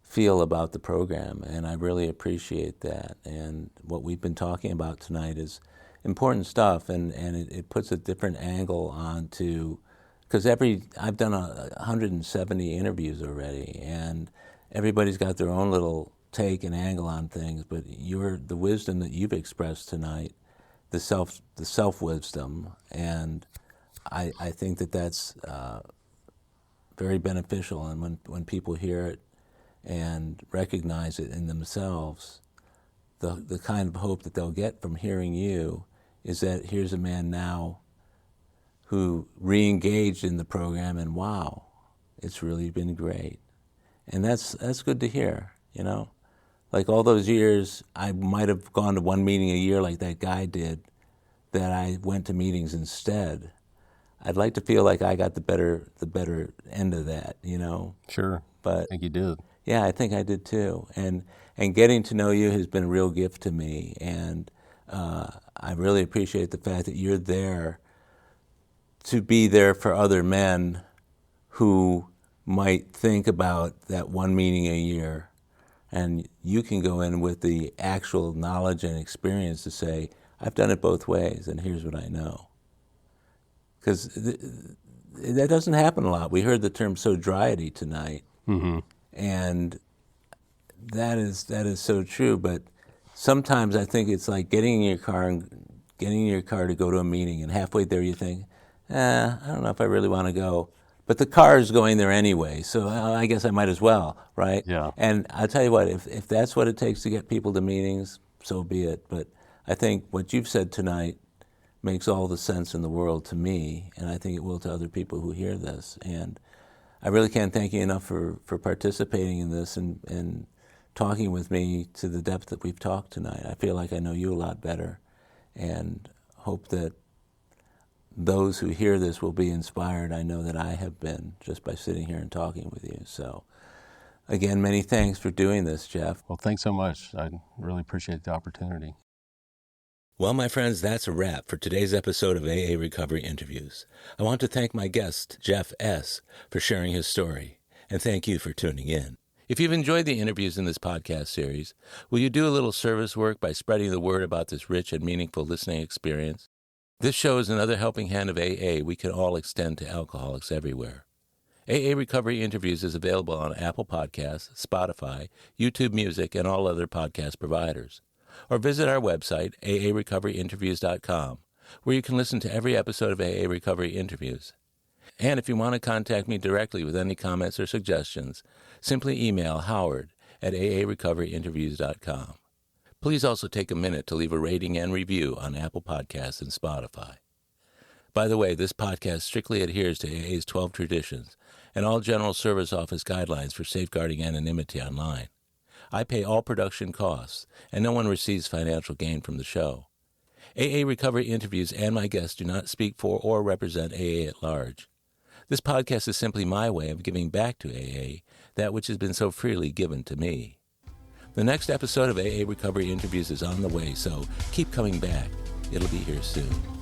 feel about the program, and I really appreciate that. And what we've been talking about tonight is important stuff, and it puts a different angle onto, because I've done 170 interviews already, and everybody's got their own little take and angle on things, but the wisdom that you've expressed tonight, the self wisdom, and I think that's very beneficial. And when people hear it and recognize it in themselves, the kind of hope that they'll get from hearing you is that here's a man now who re-engaged in the program, and wow, it's really been great. And that's good to hear, Like all those years, I might have gone to one meeting a year like that guy did, that I went to meetings instead. I'd like to feel like I got the better end of that, Sure. But I think you did. Yeah, I think I did too. And getting to know you has been a real gift to me. And I really appreciate the fact that you're there to be there for other men who might think about that one meeting a year. And you can go in with the actual knowledge and experience to say, I've done it both ways, and here's what I know. Because that doesn't happen a lot. We heard the term sobriety tonight. Mm-hmm. And that is so true. But sometimes I think it's like getting in your car to go to a meeting, and halfway there you think, I don't know if I really want to go. But the car is going there anyway, so I guess I might as well, right? Yeah. And I'll tell you what, if that's what it takes to get people to meetings, so be it. But I think what you've said tonight makes all the sense in the world to me, and I think it will to other people who hear this. And I really can't thank you enough for participating in this and talking with me to the depth that we've talked tonight. I feel like I know you a lot better, and hope that those who hear this will be inspired. I know that I have been just by sitting here and talking with you. So again, many thanks for doing this, Jeff. Well, thanks so much. I really appreciate the opportunity. Well, my friends, that's a wrap for today's episode of AA Recovery Interviews. I want to thank my guest, Jeff S., for sharing his story, and thank you for tuning in. If you've enjoyed the interviews in this podcast series, will you do a little service work by spreading the word about this rich and meaningful listening experience? This show is another helping hand of AA we can all extend to alcoholics everywhere. AA Recovery Interviews is available on Apple Podcasts, Spotify, YouTube Music, and all other podcast providers. Or visit our website, aarecoveryinterviews.com, where you can listen to every episode of AA Recovery Interviews. And if you want to contact me directly with any comments or suggestions, simply email howard@aarecoveryinterviews.com. Please also take a minute to leave a rating and review on Apple Podcasts and Spotify. By the way, this podcast strictly adheres to AA's 12 traditions and all General Service Office guidelines for safeguarding anonymity online. I pay all production costs, and no one receives financial gain from the show. AA Recovery Interviews and my guests do not speak for or represent AA at large. This podcast is simply my way of giving back to AA that which has been so freely given to me. The next episode of AA Recovery Interviews is on the way, so keep coming back. It'll be here soon.